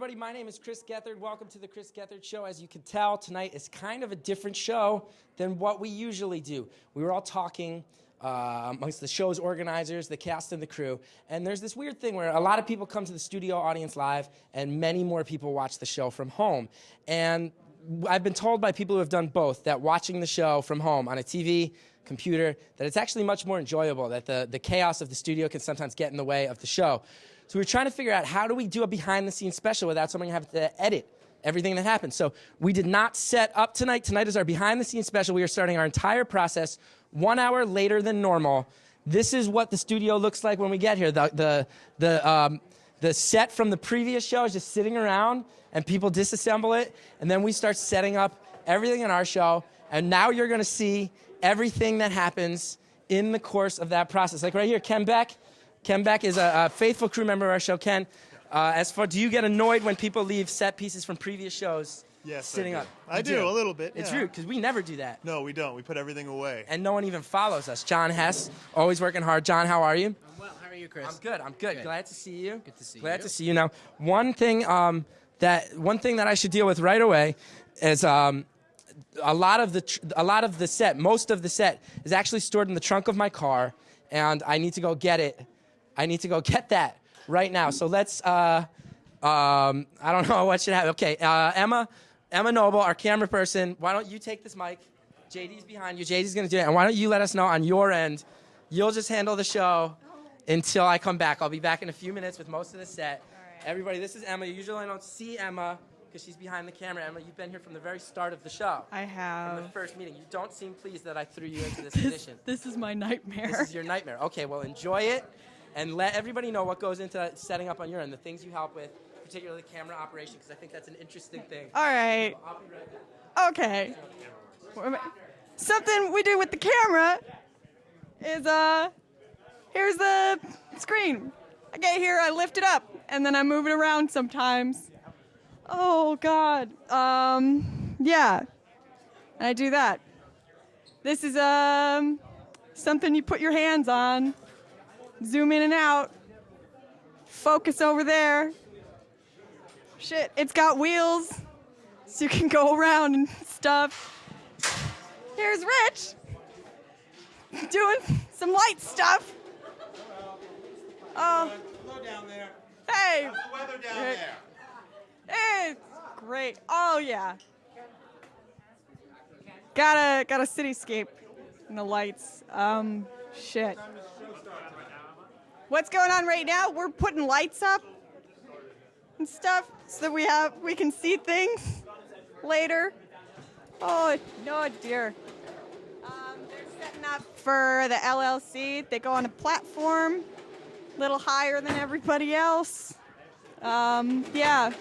everybody. My name is Chris Gethard. Welcome to the Chris Gethard Show. As you can tell, tonight is kind of a different show than what we usually do. We were all talking amongst the show's organizers, the cast and the crew, and there's this weird thing where a lot of people come to the studio audience live, and many more people watch the show from home. And I've been told by people who have done both that watching the show from home on a TV, computer, that it's actually much more enjoyable, that the chaos of the studio can sometimes get in the way of the show. So we're trying to figure out, how do we do a behind-the-scenes special without someone having to edit everything that happens? So we did not set up tonight. Tonight is our behind-the-scenes special. We are starting our entire process 1 hour later than normal. This is what the studio looks like when we get here. The set from the previous show is just sitting around, and people disassemble it, and then we start setting up everything in our show, and now you're going to see everything that happens in the course of that process. Like right here, Ken Beck. Ken Beck is a faithful crew member of our show. Ken, do you get annoyed when people leave set pieces from previous shows sitting up? I do, a little bit. It's rude, because we never do that. No, we don't. We put everything away. And no one even follows us. John Hess, always working hard. John, how are you? I'm well. How are you, Chris? I'm good. Glad to see you. Good to see you. Glad to see you. Now, one thing that I should deal with right away is a lot of the set, most of the set, is actually stored in the trunk of my car, and I need to go get it. I need to go get that right now. So let's, I don't know what should happen. Okay, Emma Noble, our camera person, why don't you take this mic? JD's behind you. JD's going to do it. And why don't you let us know on your end? You'll just handle the show until I come back. I'll be back in a few minutes with most of the set. All right. Everybody, this is Emma. Usually I don't see Emma because she's behind the camera. Emma, you've been here from the very start of the show. I have. From the first meeting. You don't seem pleased that I threw you into this position. This is my nightmare. This is your nightmare. Okay, well, enjoy it, and let everybody know what goes into setting up on your end, the things you help with, particularly camera operation, because I think that's an interesting thing. All right. So I'll be right back. Okay. Something we do with the camera is, here's the screen. I get here, I lift it up, and then I move it around sometimes. Oh, God. Yeah. And I do that. This is, something you put your hands on. Zoom in and out. Focus over there. Shit, it's got wheels, so you can go around and stuff. Here's Rich doing some light stuff. Oh. Hello down there. Hey. How's the weather down there? Hey, great. Oh yeah. Got a cityscape and the lights. Shit. What's going on right now? We're putting lights up and stuff so that we can see things later. Oh no, dear. They're setting up for the LLC. They go on a platform, a little higher than everybody else. Yeah.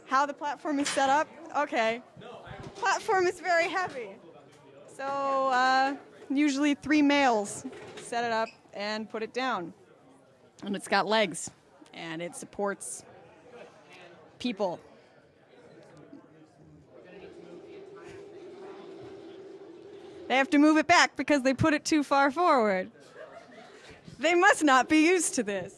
How the platform is set up? Okay. Platform is very heavy. So usually 3 males set it up and put it down. And it's got legs. And it supports people. They have to move it back because they put it too far forward. They must not be used to this.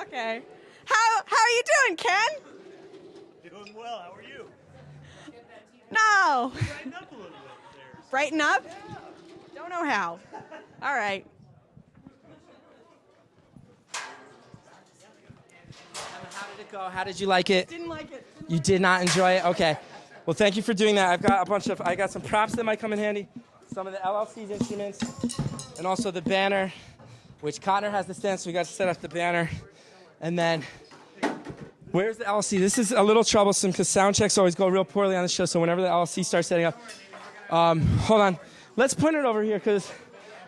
Okay. How are you doing, Ken? Doing well. How are you? No. Brighten up a little bit there. Brighten up? Don't know how. All right. How did it go? How did you like it? Didn't like it. You did not enjoy it? Okay. Well, thank you for doing that. I got some props that might come in handy. Some of the LLC's instruments, and also the banner, which Connor has the stand, so we got to set up the banner. And then, where's the LLC? This is a little troublesome because sound checks always go real poorly on the show, so whenever the LLC starts setting up, hold on. Let's point it over here because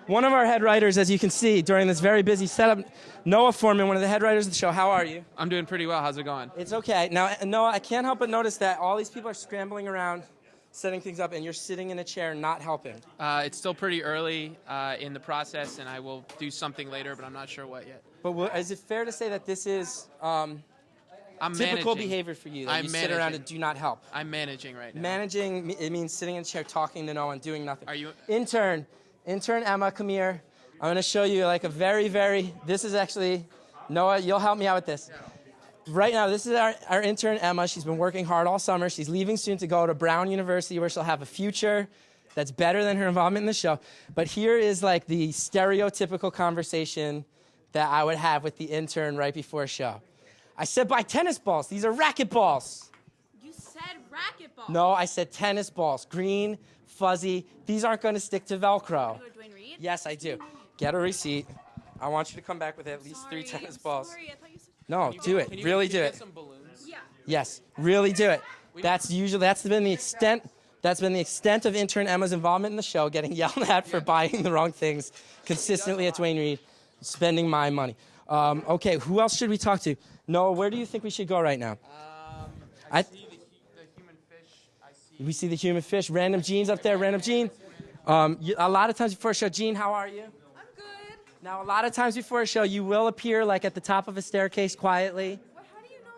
one of our head writers, as you can see, during this very busy setup, Noah Foreman, one of the head writers of the show. How are you? I'm doing pretty well. How's it going? It's okay. Now, Noah, I can't help but notice that all these people are scrambling around, setting things up, and you're sitting in a chair not helping. It's still pretty early in the process, and I will do something later, but I'm not sure what yet. But is it fair to say that this is I'm typical managing. behavior for you, that I'm you sit around managing. and do not help? I'm managing right now. Managing, it means sitting in a chair, talking to no one, doing nothing. Are you? Intern Emma, come here. I'm going to show you like a very, this is actually Noah, you'll help me out with this. Right now, this is our intern, Emma. She's been working hard all summer. She's leaving soon to go to Brown University, where she'll have a future that's better than her involvement in the show. But here is like the stereotypical conversation that I would have with the intern right before a show. I said, buy tennis balls. These are racket balls. You said racquetball. No, I said tennis balls. Green, fuzzy. These aren't going to stick to Velcro. You go to Dwayne Reed? Yes, I do. Get a receipt. I want you to come back with at least 3 tennis balls. Sorry, I thought you said. No, do it. Really do it. Some balloons? Yeah. Yes, really do it. That's been the extent of intern Emma's involvement in the show, getting yelled at for buying the wrong things consistently at Dwayne Reed, spending my money. Okay, who else should we talk to? Noah, where do you think we should go right now? I see the human fish. I see. We see the human fish. Random Gene's up there. Random Gene. A lot of times before a show, Gene, how are you? I'm good. Now, a lot of times before a show, you will appear like at the top of a staircase quietly. Well, how do you know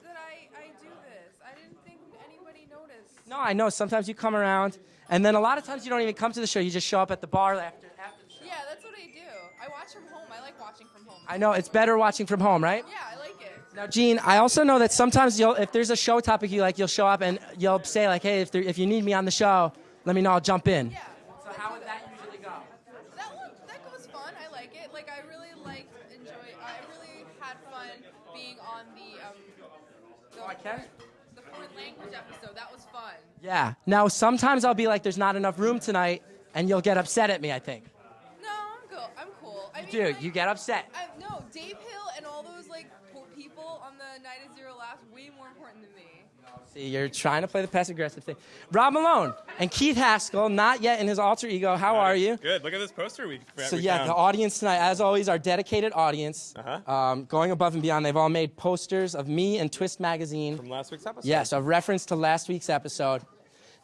that I do this? I didn't think anybody noticed. No, I know. Sometimes you come around, and then a lot of times you don't even come to the show. You just show up at the bar after the show. Yeah, that's what I do. I watch from home. I like watching from home. I know. It's better watching from home, right? Yeah, I like it. Now, Gene, I also know that sometimes if there's a show topic you like, you'll show up and you'll say like, hey, if you need me on the show, let me know. I'll jump in. Yeah. So how would that usually go? That goes fun. I like it. Like I really had fun being on the foreign language episode. That was fun. Yeah. Now, sometimes I'll be like, there's not enough room tonight, and you'll get upset at me, I think. No, I'm cool. I'm cool. I mean, Dude, like, you get upset. No, Dave Hill and all those like people on the Night of Zero Laughs way more important than me. See, you're trying to play the passive-aggressive thing. Rob Malone and Keith Haskell, not yet in his alter ego. How are you? Good. Look at this poster we So we yeah, found. the audience tonight, as always, our dedicated audience, going above and beyond. They've all made posters of me and Twist Magazine. From last week's episode. Yes, a reference to last week's episode.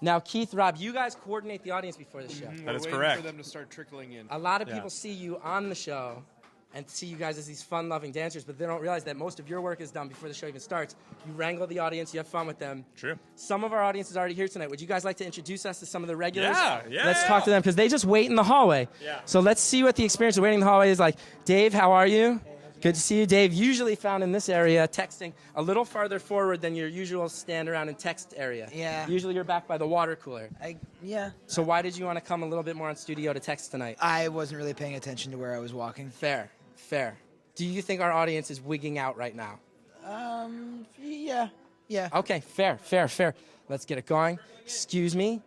Now, Keith, Rob, you guys coordinate the audience before the show. That is We're waiting correct. for them to start trickling in. A lot of people see you on the show and see you guys as these fun-loving dancers, but they don't realize that most of your work is done before the show even starts. You wrangle the audience, you have fun with them. True. Some of our audience is already here tonight. Would you guys like to introduce us to some of the regulars? Yeah. Let's talk to them, because they just wait in the hallway. Yeah. So let's see what the experience of waiting in the hallway is like. Dave, how are you? Good to see you. Dave, usually found in this area, texting a little farther forward than your usual stand around and text area. Yeah. Usually you're back by the water cooler. Yeah. So why did you want to come a little bit more on studio to text tonight? I wasn't really paying attention to where I was walking. Fair. Do you think our audience is wigging out right now? Yeah. Okay, fair. Let's get it going. Excuse me,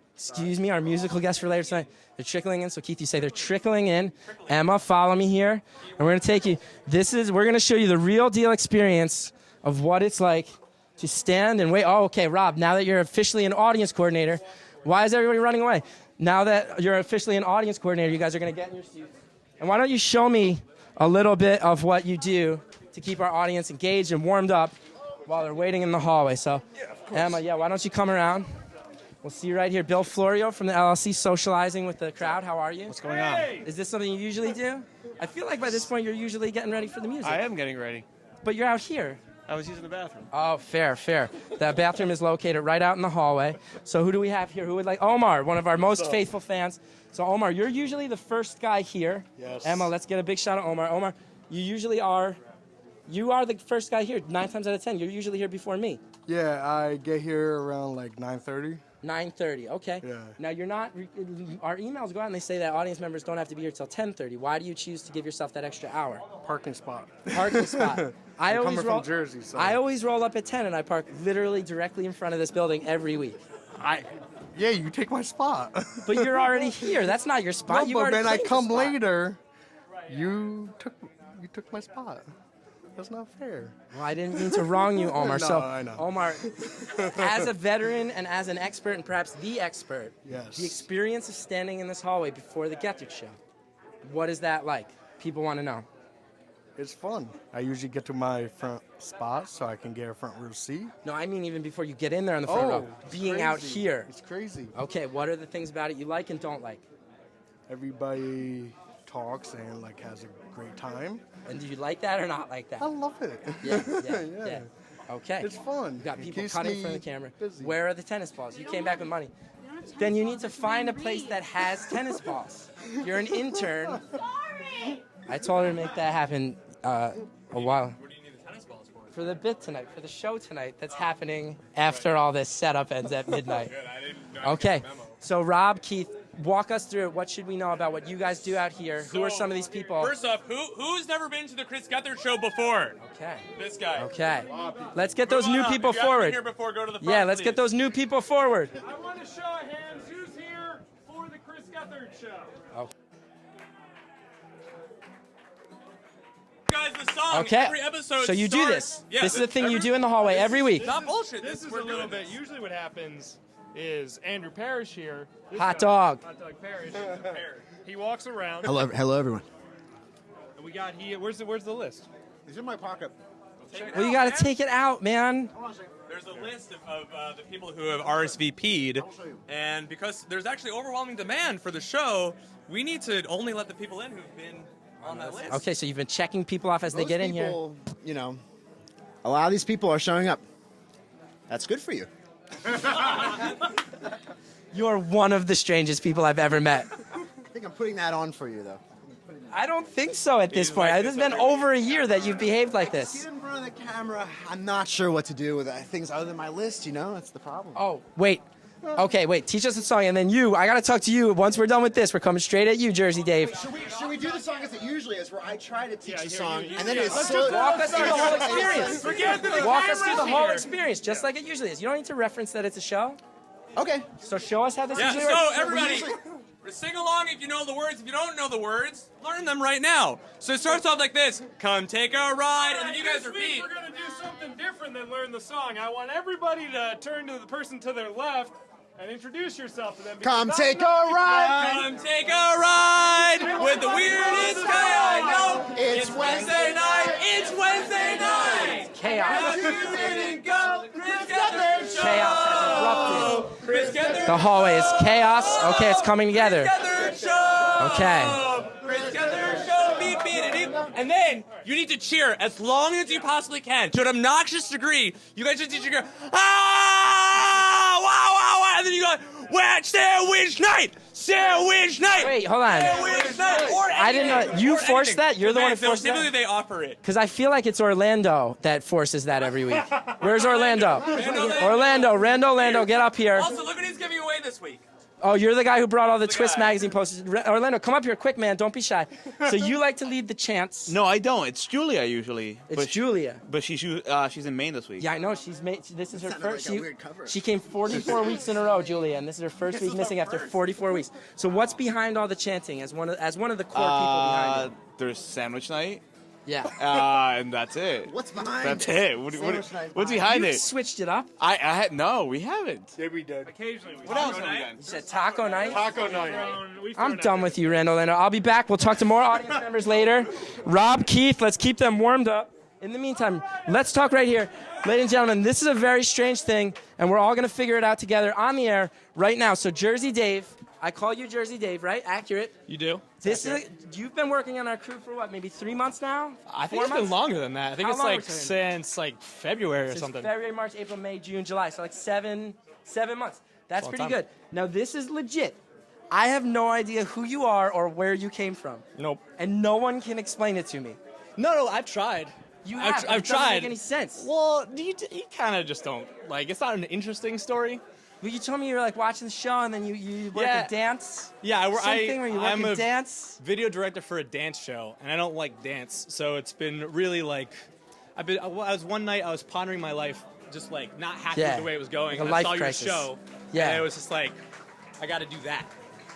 our musical guests for later tonight. They're trickling in, so Keith, you say they're trickling in. Emma, follow me here, and we're gonna take you. We're gonna show you the real deal experience of what it's like to stand and wait. Oh, okay, Rob, now that you're officially an audience coordinator, why is everybody running away? Now that you're officially an audience coordinator, you guys are gonna get in your seats. And why don't you show me a little bit of what you do to keep our audience engaged and warmed up while they're waiting in the hallway. So, Emma, why don't you come around? We'll see you right here. Bill Florio from the LLC, socializing with the crowd. How are you? What's going on? Is this something you usually do? I feel like by this point you're usually getting ready for the music. I am getting ready. But you're out here. I was using the bathroom. Oh, fair. That bathroom is located right out in the hallway. So who do we have here? Who would like? Omar, one of our most faithful fans. So Omar, you're usually the first guy here. Yes. Emma, let's get a big shout out, Omar. Omar, you are the first guy here 9 times out of 10. You're usually here before me. Yeah, I get here around like 9:30. 9:30. Okay. Yeah. Now you're not. Our emails go out and they say that audience members don't have to be here till 10:30. Why do you choose to give yourself that extra hour? Parking spot. Parking spot. I'm coming from Jersey, so I always roll up at 10 and I park literally directly in front of this building every week. Yeah, you take my spot. But you're already here. That's not your spot. No, You've but already then I claimed the come spot. later. You took my spot. That's not fair. Well, I didn't mean to wrong you, Omar. No, so, I know. Omar, as a veteran and as an expert, and perhaps the expert, Yes. the experience of standing in this hallway before the Gethard show, what is that like? People want to know. It's fun. I usually get to my front spot so I can get a front row seat. No, I mean even before you get in there on the front row, it's being out crazy. here. It's crazy. Okay, what are the things about it you like and don't like? Everybody talks and like has a great time. And do you like that or not like that? I love it. Yeah. Okay. It's fun. You got It people keeps cutting me from the camera. busy. Where are the tennis balls? You came back with money. Then you need to find a place that has tennis balls. You're an intern. Sorry. I told her to make that happen a a while. What do you need the tennis balls for? For the bit tonight, for the show tonight that's happening after all this setup ends at midnight. Good. I didn't know. Okay, so Rob, Keith, walk us through it. What should we know about what you guys do out here? Who are some of these people? First off, who's never been to the Chris Gethard show before? Okay. This guy. Okay. Let's get those Come on new up. people If you haven't been forward. here before, go to the front, Yeah, let's please. get those new people forward. I want to show of hands who's here for the Chris Gethard show. Oh. Guys, the song. Okay. Every episode. So you do starts- this. Yeah, This is the thing you do in the hallway every week. Not bullshit. This is we're a little doing bit. this. Usually, what happens is Andrew Parrish here. This Hot guy, dog. Hot dog Parrish. He walks around. Hello, everyone. And we got here. Where's the list? It's in my pocket. Well, you got to take it out, man. There's a list of the people who have RSVP'd, and because there's actually overwhelming demand for the show, we need to only let the people in who've been on that list. Okay, so you've been checking people off as they get in here. You know, a lot of these people are showing up. That's good for you. You're one of the strangest people I've ever met. I think I'm putting that on for you, though. I don't think so at this point. It's been over a year that you've behaved like this. Get in front of the camera. I'm not sure what to do with things other than my list, you know? That's the problem. Oh, wait. Okay, wait. Teach us a song, and then you. I got to talk to you. Once we're done with this, we're coming straight at you, Jersey Dave. Should we do the song as it usually is, where I try to teach the song, you- and then yeah, it's let's slow just Walk us through the whole experience. Forget that the Walk us through the camera's whole here. experience, just like it usually is. You don't need to reference that it's a show. Okay. So show us how this Yeah, usually so works. everybody, sing along if you know the words. If you don't know the words, learn them right now. So it starts off like this. Come take a ride, and then you guys This week repeat. we're going to do something different than learn the song. I want everybody to turn to the person to their left and introduce yourself to them. because Come not take a enough people- ride. Come take a ride with the weirdest guy I know. It's Wednesday night. It's Wednesday night. Chaos. Chaos Chaos has erupted. Chris Gethard The hallway is chaos. Okay, it's coming together. Gethard show. Okay. Chris Gethard show. Beep, beep, beep. And then you need to cheer as long as you possibly can to an obnoxious degree. You guys just need to go, ah, wow, wow, wow. And then you go, well, sandwich night. Sandwich night. Wait, hold on. Sandwich night. Or I didn't know. anything. You Or forced anything. that? You're the one who So forced typically that? they offer it. Because I feel like it's Orlando that forces that every week. Where's Orlando? Orlando, get up here. Also, look what he's giving away this week. Oh, you're the guy who brought all the The Twist guy. magazine posters. Orlando, come up here quick, man. Don't be shy. So you like to lead the chants. No, I don't. It's Julia usually. It's Julia. But she's in Maine this week. Yeah, I know. She's made. This is her Sounded first. like a weird cover. She came 44 weeks in a row, Julia, and this is her first week missing after 44 weeks. So what's behind all the chanting as one of the core people behind it? There's sandwich night. Yeah. And that's it. What's behind That's it? it. Sandwich night What's behind behind You it? switched it up. I had no, we haven't. Yeah, we did. Occasionally we What else throw have we night. done? You said taco night. Taco night. We throw I'm night. done with you, Randall. I'll be back. We'll talk to more audience members later. Rob, Keith, let's keep them warmed up. In the meantime, let's talk right here. Ladies and gentlemen, this is a very strange thing, and we're all going to figure it out together on the air right now. So Jersey Dave, I call you Jersey Dave, right? Accurate. You do? You've been working on our crew for what, maybe 3 months now? I think 4 it's been months? longer than that. I think How it's long like we're talking? since like February or Since something. February, March, April, May, June, July. So like seven months. That's Long pretty time. good. Now this is legit. I have no idea who you are or where you came from. Nope. And no one can explain it to me. No, I've tried. You I've have. I've It doesn't tried. make any sense. Well, you kind of just don't like. It's not an interesting story. Well, you told me you were like watching the show and then you work Yeah. a dance. Yeah, Same thing where you work I'm a a dance. video director for a dance show, and I don't like dance, so it's been really like, I was one night I was pondering my life, just like not happy Yeah. with the way it was going. Like a and life I saw crisis. your show, Yeah. and it was just like, I got to do that.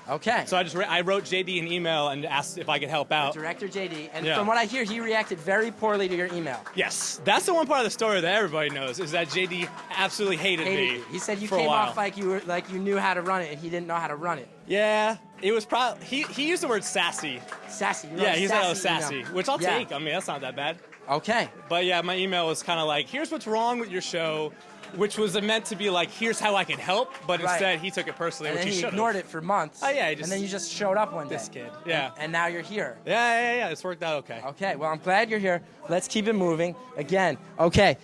Okay. So I wrote JD an email and asked if I could help out. Director JD. And Yeah. from what I hear, he reacted very poorly to your email. Yes, that's the one part of the story that everybody knows is that JD absolutely hated Hated me. you. He said you for a came while. off like you knew how to run it, and he didn't know how to run it. Yeah, it was probably he used the word sassy. Sassy. You wrote Yeah, a he said I was email. sassy, which I'll Yeah. take. I mean, that's not that bad. Okay. But yeah, my email was kind of like, here's what's wrong with your show, which was meant to be like, here's how I can help, but Right. instead he took it personally, And which then he he should ignored have. it for months. Oh, yeah, and then you just showed up one day. This kid. Yeah. And now you're here. Yeah, it's worked out okay. Okay, well, I'm glad you're here. Let's keep it moving. Again, okay,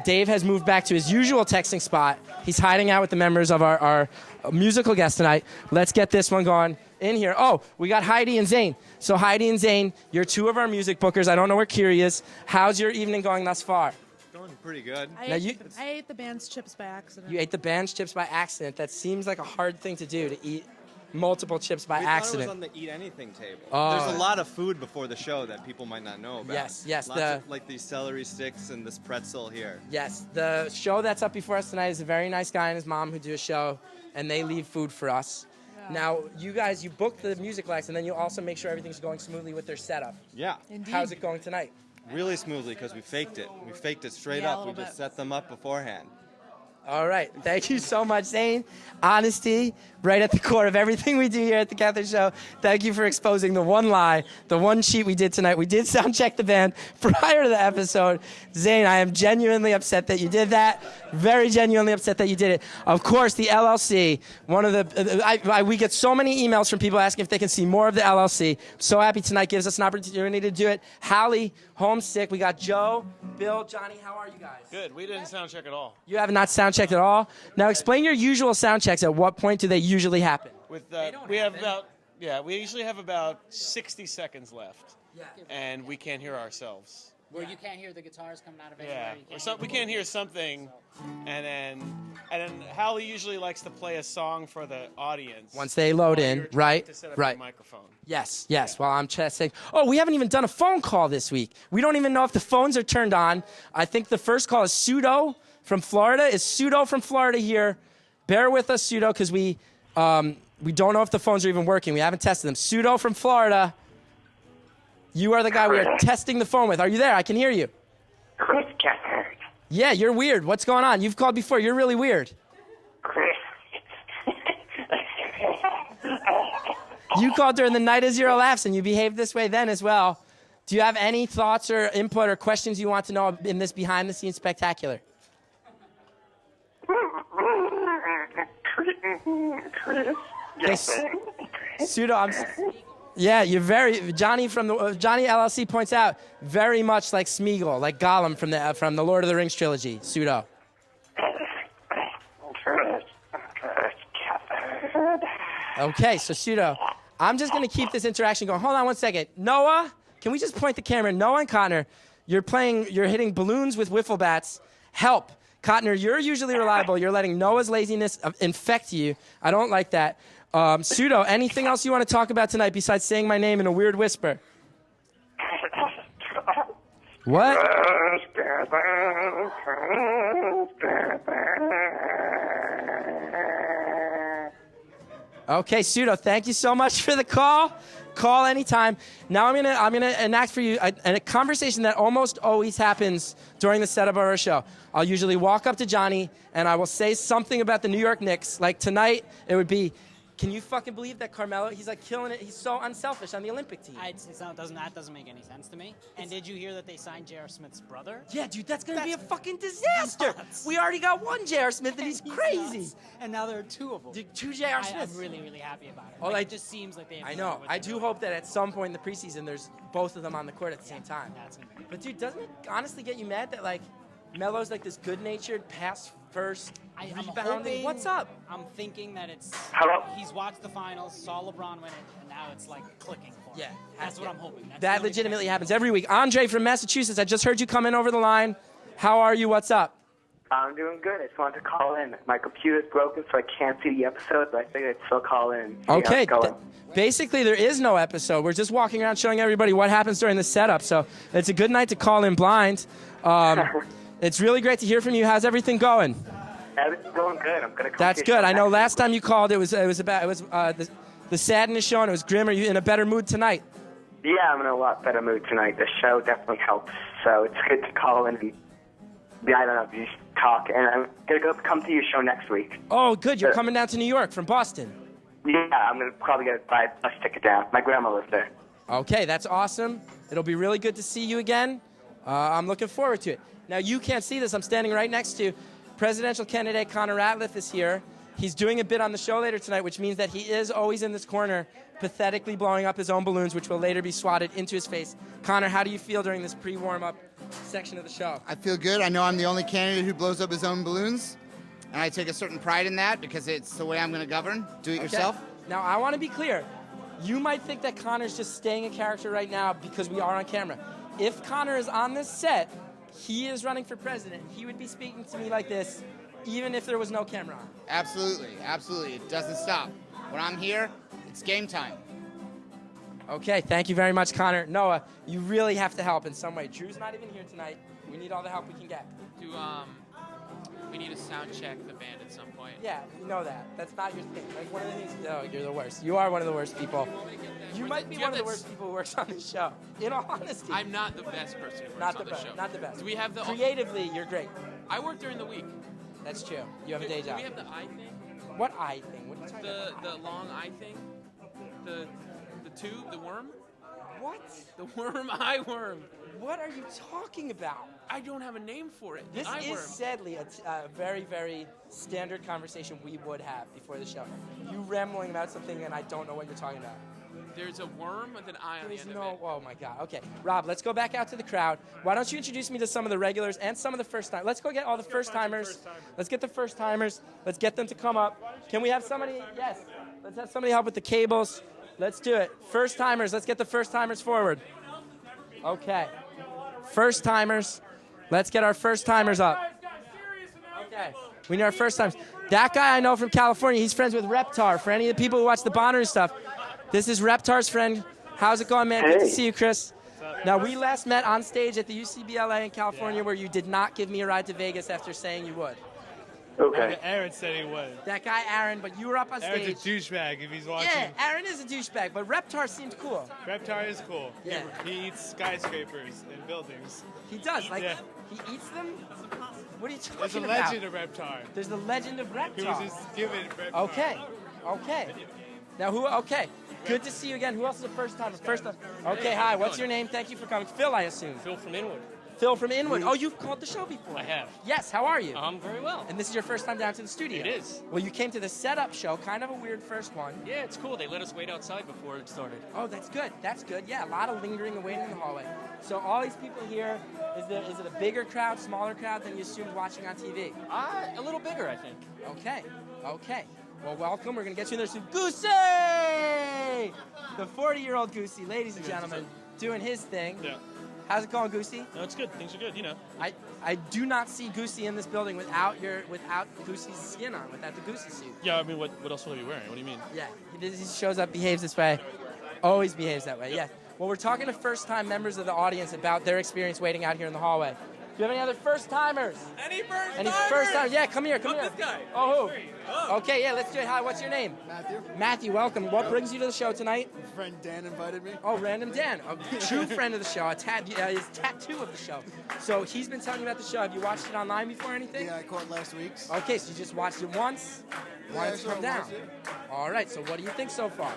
Dave has moved back to his usual texting spot. He's hiding out with the members of our musical guest tonight. Let's get this one going. in here. Oh, we got Heidi and Zane. So Heidi and Zane, you're two of our music bookers. I don't know where Kiri is. How's your evening going thus far? Going pretty good. Now I ate the band's chips by accident. You ate the band's chips by accident. That seems like a hard thing to do, to eat multiple chips by accident. Thought it was on the eat anything table. Oh. There's a lot of food before the show that people might not know about. Yes, Lots of, like these celery sticks and this pretzel here. Yes, the show that's up before us tonight is a very nice guy and his mom who do a show, and they leave food for us. Yeah. Now, you guys, you book the music acts, and then you also make sure everything's going smoothly with their setup. Yeah. Indeed. How's it going tonight? Really smoothly because we faked it. We faked it straight Yeah, a up. We little just bit. set them up beforehand. All right. Thank you so much, Zane. Honesty, right at the core of everything we do here at the Gethard Show. Thank you for exposing the one lie, the one cheat we did tonight. We did sound check the band prior to the episode. Zane, I am genuinely upset that you did that. Very genuinely upset that you did it. Of course, the LLC, one of the, we get so many emails from people asking if they can see more of the LLC. So happy tonight gives us an opportunity to do it. Hallie, homesick. We got Joe, Bill, Johnny. How are you guys? Good. We didn't sound check at all. You have not sound checked at all. Now explain your usual sound checks. At what point do they usually happen? With we have about we usually have about 60 seconds left. Yeah. And we can't hear ourselves. Where you can't hear the guitars coming out of Yeah, anywhere. we can't hear something, and then Hallie usually likes to play a song for the audience Once they load while in, you're trying right? To set up Right. your microphone. Yes, yes. While I'm saying, oh, we haven't even done a phone call this week. We don't even know if the phones are turned on. I think the first call is Pseudo from Florida. Is Pseudo from Florida here? Bear with us, Pseudo, because we don't know if the phones are even working. We haven't tested them. Pseudo from Florida. You are the guy we are testing the phone with. Are you there? I can hear you. Chris Gethard. Yeah, you're weird. What's going on? You've called before. You're really weird. Chris. You called during the Night of Zero Laughs, and you behaved this way then as well. Do you have any thoughts or input or questions you want to know in this behind-the-scenes spectacular? Chris. Pseudo, yeah, you're very Johnny from the Johnny LLC points out very much like Smeagol, like Gollum from the Lord of the Rings trilogy. Pseudo. Okay, so Pseudo, I'm just gonna keep this interaction going. Hold on one second, Noah. Can we just point the camera? Noah and Cotner, you're hitting balloons with wiffle bats. Help. Cotner, you're usually reliable. You're letting Noah's laziness infect you. I don't like that. Pseudo, anything else you want to talk about tonight besides saying my name in a weird whisper? What? Okay, Pseudo, thank you so much for the call. Call anytime. Now I'm gonna enact for you a conversation that almost always happens during the setup of our show. I'll usually walk up to Johnny and I will say something about the New York Knicks. Like tonight, it would be, can you fucking believe that Carmelo? He's like killing it. He's so unselfish on the Olympic team. That doesn't make any sense to me. And did you hear that they signed J.R. Smith's brother? Yeah, dude, that's gonna be a fucking disaster. We already got one J.R. Smith and he's crazy. Nuts. And now there are two of them. Two J.R. Smiths. I'm really, really happy about it. Oh, It just seems like they have I know. I do hope that at some point in the preseason, there's both of them on the court at the same time. That's gonna be good. But dude, doesn't it honestly get you mad that like Melo's like this good-natured pass first I'm rebounding? hoping- What's up? I'm thinking that it's. Hello? He's watched the finals, saw LeBron win it, and now it's like clicking for him. Yeah, That's what I'm hoping. That's That the only legitimately thing. happens every week. Andre from Massachusetts, I just heard you come in over the line. How are you? What's up? I'm doing good. I just wanted to call in. My computer's broken, so I can't see the episode, but I figured I'd still call in and see how Okay. it's going. Basically, there is no episode. We're just walking around showing everybody what happens during the setup. So it's a good night to call in blind. It's really great to hear from you. How's everything going? Everything's going good. I'm gonna come That's to your good. show I know next last time you called, it was the sadness show and it was grim. Are you in a better mood tonight? Yeah, I'm in a lot better mood tonight. The show definitely helps, so it's good to call in and, I don't know, just talk. And I'm going to come to your show next week. Oh, good. You're coming down to New York from Boston. Yeah, I'm going to probably buy a bus ticket down. My grandma lives there. Okay, that's awesome. It'll be really good to see you again. I'm looking forward to it. Now, you can't see this. I'm standing right next to presidential candidate Connor Ratliff is here. He's doing a bit on the show later tonight, which means that he is always in this corner, pathetically blowing up his own balloons, which will later be swatted into his face. Connor, how do you feel during this pre-warm-up section of the show? I feel good. I know I'm the only candidate who blows up his own balloons, and I take a certain pride in that because it's the way I'm going to govern. Do it yourself. Now, I want to be clear. You might think that Connor's just staying in character right now because we are on camera. If Connor is on this set, he is running for president. He would be speaking to me like this, even if there was no camera on. Absolutely, absolutely. It doesn't stop. When I'm here, it's game time. Okay, thank you very much, Connor. Noah, you really have to help in some way. Drew's not even here tonight. We need all the help we can get. We need to sound check the band at some point. Yeah, you know that. That's not your thing. Like one of the things. No, you're the worst. You are one of the worst people. You might be one of the worst people who works on this show. In all honesty. I'm not the best person who works Not on the this best. show. Not the best. Do we have the creatively? You're great. I work during the week. That's true. You have a day Do job. we have the eye thing? What eye thing? What are you talking about? The long eye thing? The tube? The worm? What? The worm eye worm. What are you talking about? I don't have a name for it. This The eye is worm. sadly a very, very standard conversation we would have before the show. You rambling about something and I don't know what you're talking about. There's a worm with an eye on the There's end no, of it. oh my God. Okay, Rob, let's go back out to the crowd. Why don't you introduce me to some of the regulars and some of the first timers? Let's go get all the first timers. Let's get the first timers. Let's get them to come up. Can we have somebody? Yes. Let's have somebody help with the cables. Let's do it. First timers. Let's get the first timers forward. Okay. First timers. Let's get our first timers up. Okay. We need our first timers. That guy I know from California. He's friends with Reptar. For any of the people who watch the Bonner stuff, this is Reptar's friend. How's it going, man? Good to see you, Chris. Now, we last met on stage at the UCBLA in California where you did not give me a ride to Vegas after saying you would. Okay. Aaron said he would. That guy, Aaron, but you were up on stage. Aaron's a douchebag if he's watching. Yeah, Aaron is a douchebag, but Reptar seemed cool. Reptar is cool. Yeah. He eats skyscrapers and buildings. He does. Like, Yeah. he eats them? What are you talking There's a about? legend of Reptar. There's the legend of Reptar. He was just given Reptar. Okay. Okay. Now, who? Okay. Good to see you again. Who else is a first timer? First time. Okay, hi. What's your name? Thank you for coming. Phil, I assume. Phil from Inwood. Phil from Inwood. Oh, you've called the show before. I have. Yes, how are you? Very well. And this is your first time down to the studio? It is. Well, you came to the setup show, kind of a weird first one. Yeah, it's cool. They let us wait outside before it started. Oh, that's good. That's good. Yeah, a lot of lingering and waiting in the hallway. So all these people here, is it a bigger crowd, smaller crowd than you assumed watching on TV? A little bigger, I think. Okay. Okay. Well, welcome. We're going to get you in there soon. Goosey! The 40-year-old Goosey, ladies and gentlemen, doing his thing. Yeah. How's it going, Goosey? No, it's good. Things are good, you know. I do not see Goosey in this building without Goosey's skin on, without the Goosey suit. Yeah, I mean, what else will he be wearing? What do you mean? Yeah, he shows up, behaves this way, always behaves that way. Yep. Yes. Well, we're talking to first-time members of the audience about their experience waiting out here in the hallway. Do you have any other first-timers? Any first-timers? Any first-timers? Yeah, come here, come here. This guy. Oh, who? Okay, yeah, let's do it. Hi, what's your name? Matthew. Matthew, welcome. What brings you to the show tonight? Friend Dan invited me. Oh, Random Dan, a true friend of the show, his tattoo of the show. So he's been telling you about the show. Have you watched it online before or anything? Yeah, I caught last week's. Okay, so you just watched it once? Yeah, Wanted I to saw come it down. once, yeah. All right, so what do you think so far?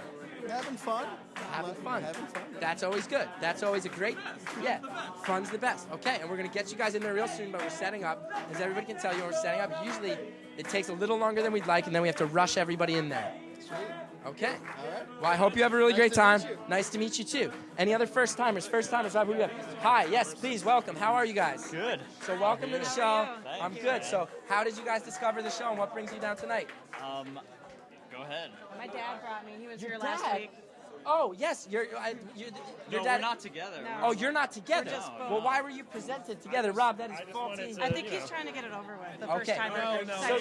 Having fun. Having fun. Having fun. That's always good. That's always a great, yeah, fun's the best. Okay, and we're going to get you guys in there real soon, but we're setting up. As everybody can tell you, we're setting up. Usually it takes a little longer than we'd like, and then we have to rush everybody in there. Sweet. Okay. All right. Well, I hope you have a really Nice great to time. meet you. Nice to meet you, too. Any other first-timers? First-timers, who we have? Hi, yes, please, welcome. How are you guys? Good. So welcome to the show. Thank I'm you. good. So how did you guys discover the show, and what brings you down tonight? Go ahead. My dad brought me. He was Your here last dad? week. Oh, yes, your No, dad. we're not together. Oh, you're not together. We're just Well, why were you presented together, Rob? That is faulty. I think he's trying to get it over with. The first Okay. time. So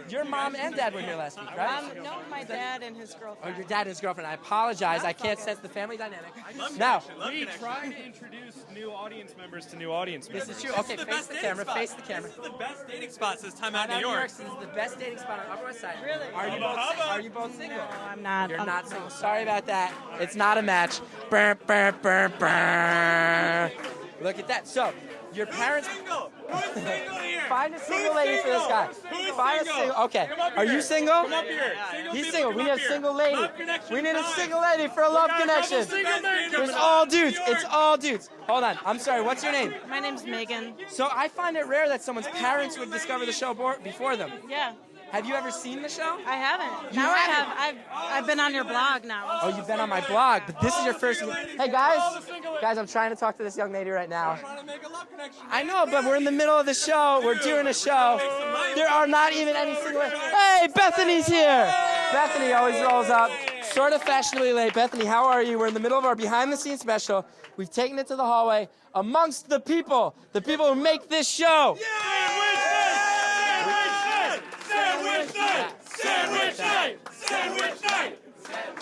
your mom and dad were here last week, right? No, my dad and his Oh, girlfriend. your dad and his girlfriend. I apologize. I can't sense the family dynamic. Love Now, connection, We love try to introduce new audience members to new audience members. this is true. This Okay, is the face best the dating camera. spot. Face the camera. This is the best dating spot this time out Out in New York. This is the best dating spot on Upper West Side. Really? Are you Hubba, both? hubba. Are you both single? No, I'm not. You're not single. Sorry about that. It's not a match. Brr, brr, brr, brr. Look at that. So, your parents. Single. Who's single here? Find a single lady for this guy. Who's Find a single? single. Okay. Come up Are here. you single? Come up here. Single He's people, single. come We need up a here. single lady. Love connection We need a time. single lady for a love got a connection. couple single ladies. It's all dudes. It's all dudes. Hold on. I'm sorry. What's your name? My name's Megan. So I find it rare that someone's parents would discover the show before them. Yeah. Have you ever seen the show? I haven't. You Now I haven't? have. I've been on your blog now. Oh, you've been on my blog, but this is your first. Hey guys, I'm trying to talk to this young lady right now. Trying to make a love connection. I know, but we're in the middle of the show. We're doing a show. There are not even any single. Hey, Bethany's here. Bethany always rolls up. sort of fashionably late. Bethany, how are you? We're in the middle of our behind-the-scenes special. We've taken it to the hallway amongst the people who make this show.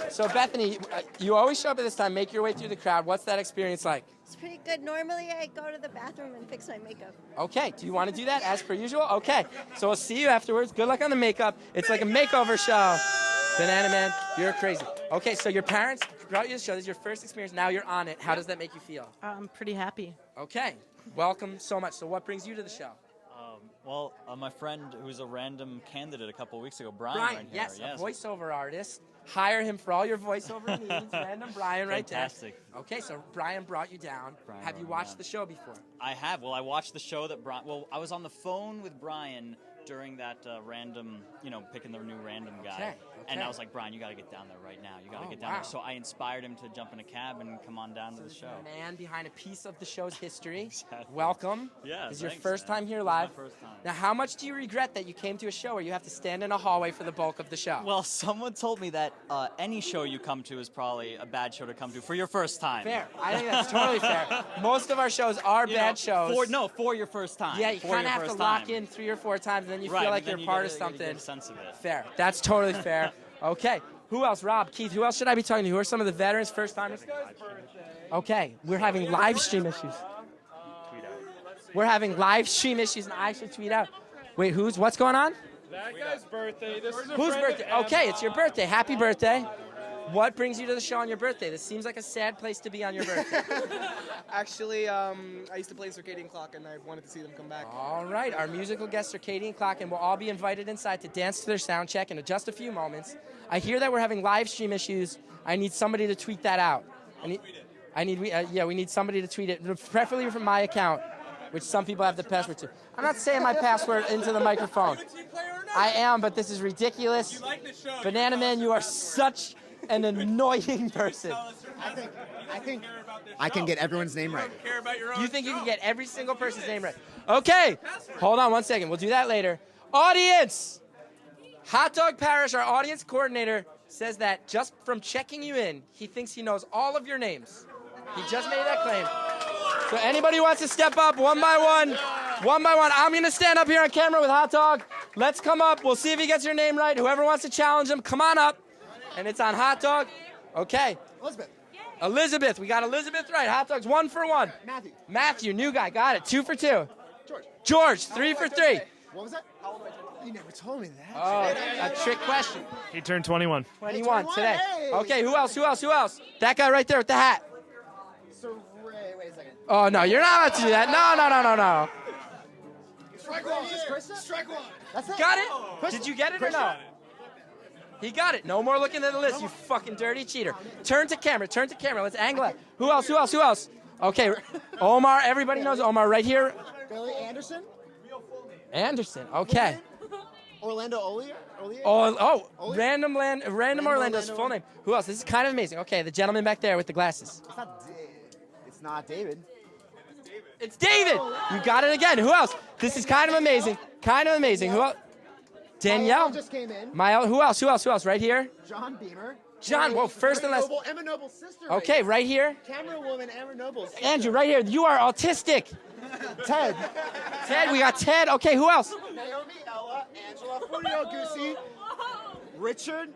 So Bethany, you always show up at this time, make your way through the crowd. What's that experience like? It's pretty good. Normally, I go to the bathroom and fix my makeup. Okay, do you want to do that as per usual? Okay, so we'll see you afterwards. Good luck on the makeup. It's like a makeover show. Banana Man, you're crazy. Okay, so your parents brought you to the show. This is your first experience. Now you're on it. How does that make you feel? I'm pretty happy. Okay, welcome so much. So what brings you to the show? Well, my friend who was a random candidate a couple of weeks ago, Brian, Brian, right here. yes, a voiceover artist. Hire him for all your voiceover needs. Random Brian right there. Fantastic. Okay, so Brian brought you down. Have you watched the show before? I have. Well, I watched the show that Brian. Well, I was on the phone with Brian during that random, picking the new random guy. Okay. And I was like, Brian, you got to get down there right now. You got to get down there. So I inspired him to jump in a cab and come on down to the show. The man behind a piece of the show's history. Welcome. Yeah, This is your thanks, first man. time here This is live. my first time. Now, how much do you regret that you came to a show where you have to stand in a hallway for the bulk of the show? Well, someone told me that any show you come to is probably a bad show to come to for your first time. Fair. I think that's totally fair. Most of our shows are bad shows. For your first time. Yeah, you For kind of your have to first lock time. in 3 or 4 times, and then you Right, feel but like then you're you part gotta- of you gotta something. get a sense of it. Fair. That's totally fair. Okay. Who else? Rob, Keith, who else should I be talking to? Who are some of the veterans, first-timers? Okay. We're having live stream issues. We're having live stream issues, and I should tweet out. Wait, what's going on? That guy's birthday. This is a Whose friend birthday? of Okay, it's your birthday. Happy birthday. What brings you to the show on your birthday? This seems like a sad place to be on your birthday. Actually, I used to play Circadian Clock, and I wanted to see them come back. All right, our musical guest, Circadian Clock, and we'll all be invited inside to dance to their sound check in just a few moments. I hear that we're having live stream issues. I need somebody to tweet that out. We need somebody to tweet it, preferably from my account, which some people have the password to. I'm not saying my password into the microphone. I am, but this is ridiculous. Banana Man, you are such an annoying person. I think I can get everyone's name right. You think you can get every single person's name right? Okay, hold on 1 second. We'll do that later. Audience! Hot Dog Parish, our audience coordinator, says that just from checking you in, he thinks he knows all of your names. He just made that claim. So anybody who wants to step up one by one, I'm going to stand up here on camera with Hot Dog. Let's come up. We'll see if he gets your name right. Whoever wants to challenge him, come on up. And it's on Hot Dog. Okay. Elizabeth. We got Elizabeth right. Hot Dog's 1 for 1. Matthew, new guy. Got it. 2 for 2. George, 3 for 3. What was that? You never told me that. Oh, a trick question. He turned 21. 21 today. Hey! Okay, who else? That guy right there with the hat. Wait a second. Oh, no, you're not allowed to do that. No. Strike one. Strike one. That's it. Got it? Did you get it or no? He got it. No more looking at the list, you fucking dirty cheater. Turn to camera. Let's angle it. Who else? Okay, Omar. Everybody knows Omar right here. Billy Anderson. Okay. Orlando Olier. Random Orlando's full name. Who else? This is kind of amazing. Okay, the gentleman back there with the glasses. It's not David. It's David. You got it again. Who else? This is kind of amazing. Who else? Danielle. Just came in. Who else? Right here. John Beamer. John, well, first and last. Emma Noble's sister. Okay, right here. Camera woman, Emma Noble's sister. Andrew, right here. You are autistic. Ted, we got Ted. Okay, who else? Naomi, Ella, Angela, Furio, Goosey, Richard,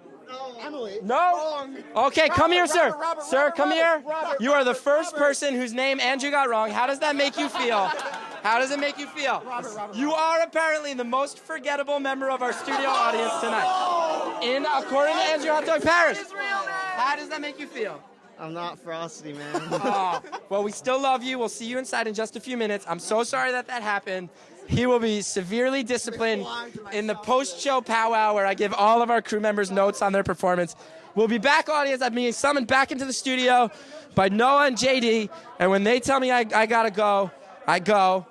Emily. No. Wrong. Okay, come here, sir. Robert, Sir, come here. Robert, You are the first person whose name Andrew got wrong. How does that make you feel? You are apparently the most forgettable member of our studio audience tonight. According to Andrew Hot Dog Paris. How does that make you feel? I'm not Frosty, man. Well, we still love you. We'll see you inside in just a few minutes. I'm so sorry that happened. He will be severely disciplined in the post-show powwow where I give all of our crew members notes on their performance. We'll be back, audience. I'm being summoned back into the studio by Noah and JD. And when they tell me I gotta go, I go.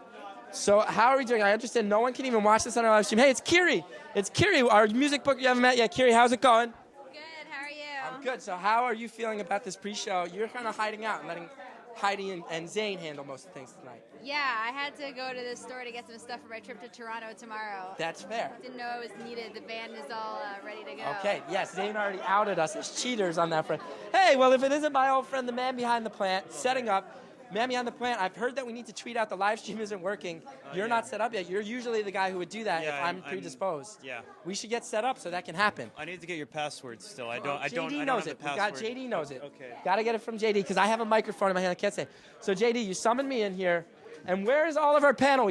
So how are we doing? I understand no one can even watch this on our live stream. Hey, it's Kiri. Our music book you haven't met yet. Kiri, how's it going? Good. How are you? I'm good. So how are you feeling about this pre-show? You're kind of hiding out and letting Heidi and Zane handle most of the things tonight. Yeah, I had to go to the store to get some stuff for my trip to Toronto tomorrow. That's fair. Didn't know it was needed. The band is all ready to go. Okay, yes, Zane already outed us as cheaters on that front. Hey, well, if it isn't my old friend, the man behind the plant, setting up. Man behind the plant, I've heard that we need to tweet out the live stream isn't working. You're not set up yet. You're usually the guy who would do that if I'm predisposed. Yeah. We should get set up so that can happen. I need to get your password still. I JD don't knows have it. the password. JD knows it. Okay. Got to get it from JD because I have a microphone in my hand. I can't say. So JD, you summoned me in here, and where is all of our panel?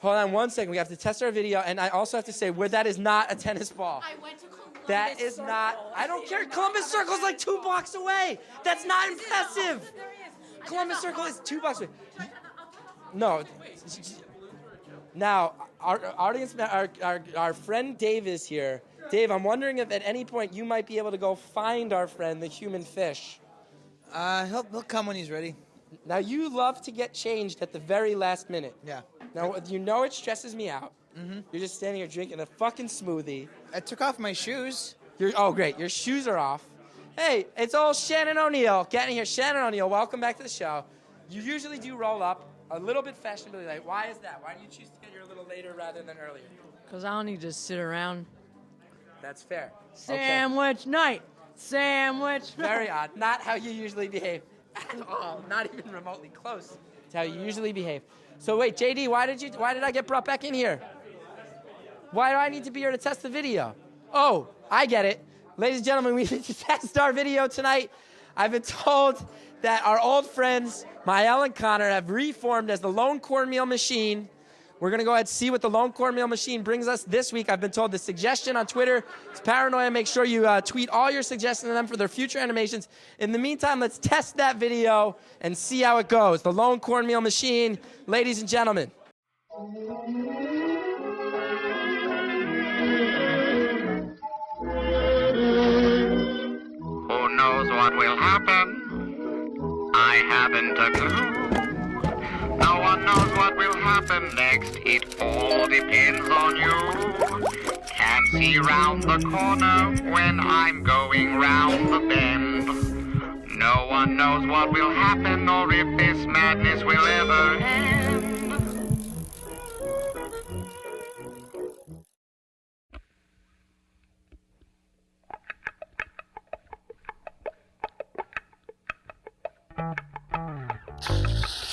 Hold on 1 second. We have to test our video, and I also have to say where that is not a tennis ball. I went to Columbus That is not. I don't care. Columbus Circle's like 2 blocks away. That's not impressive. Columbus Circle is 2 blocks away. No. Now, our audience, our friend Dave is here. Dave, I'm wondering if at any point you might be able to go find our friend, the human fish. He'll come when he's ready. Now, you love to get changed at the very last minute. Yeah. Now, you know it stresses me out. Mm-hmm. You're just standing here drinking a fucking smoothie. I took off my shoes. Oh, great. Your shoes are off. Hey, it's old Shannon O'Neill. Getting here. Shannon O'Neill, welcome back to the show. You usually do roll up a little bit fashionably late. Why is that? Why do you choose to get here a little later rather than earlier? Because I don't need to sit around. That's fair. Sandwich night. Sandwich night. Very odd. Not how you usually behave at all. Not even remotely close to how you usually behave. So wait, JD, why did I get brought back in here? Why do I need to be here to test the video? Oh, I get it. Ladies and gentlemen, we need to test our video tonight. I've been told that our old friends, Mael and Connor, have reformed as the Lone Cornmeal Machine. We're going to go ahead and see what the Lone Cornmeal Machine brings us this week. I've been told the suggestion on Twitter is Paranoia. Make sure you tweet all your suggestions to them for their future animations. In the meantime, let's test that video and see how it goes. The Lone Cornmeal Machine, ladies and gentlemen. Who knows what will happen? I haven't a clue. No one knows what will happen next. It all depends on you. Can't see round the corner when I'm going round the bend. No one knows what will happen or if this madness will ever end.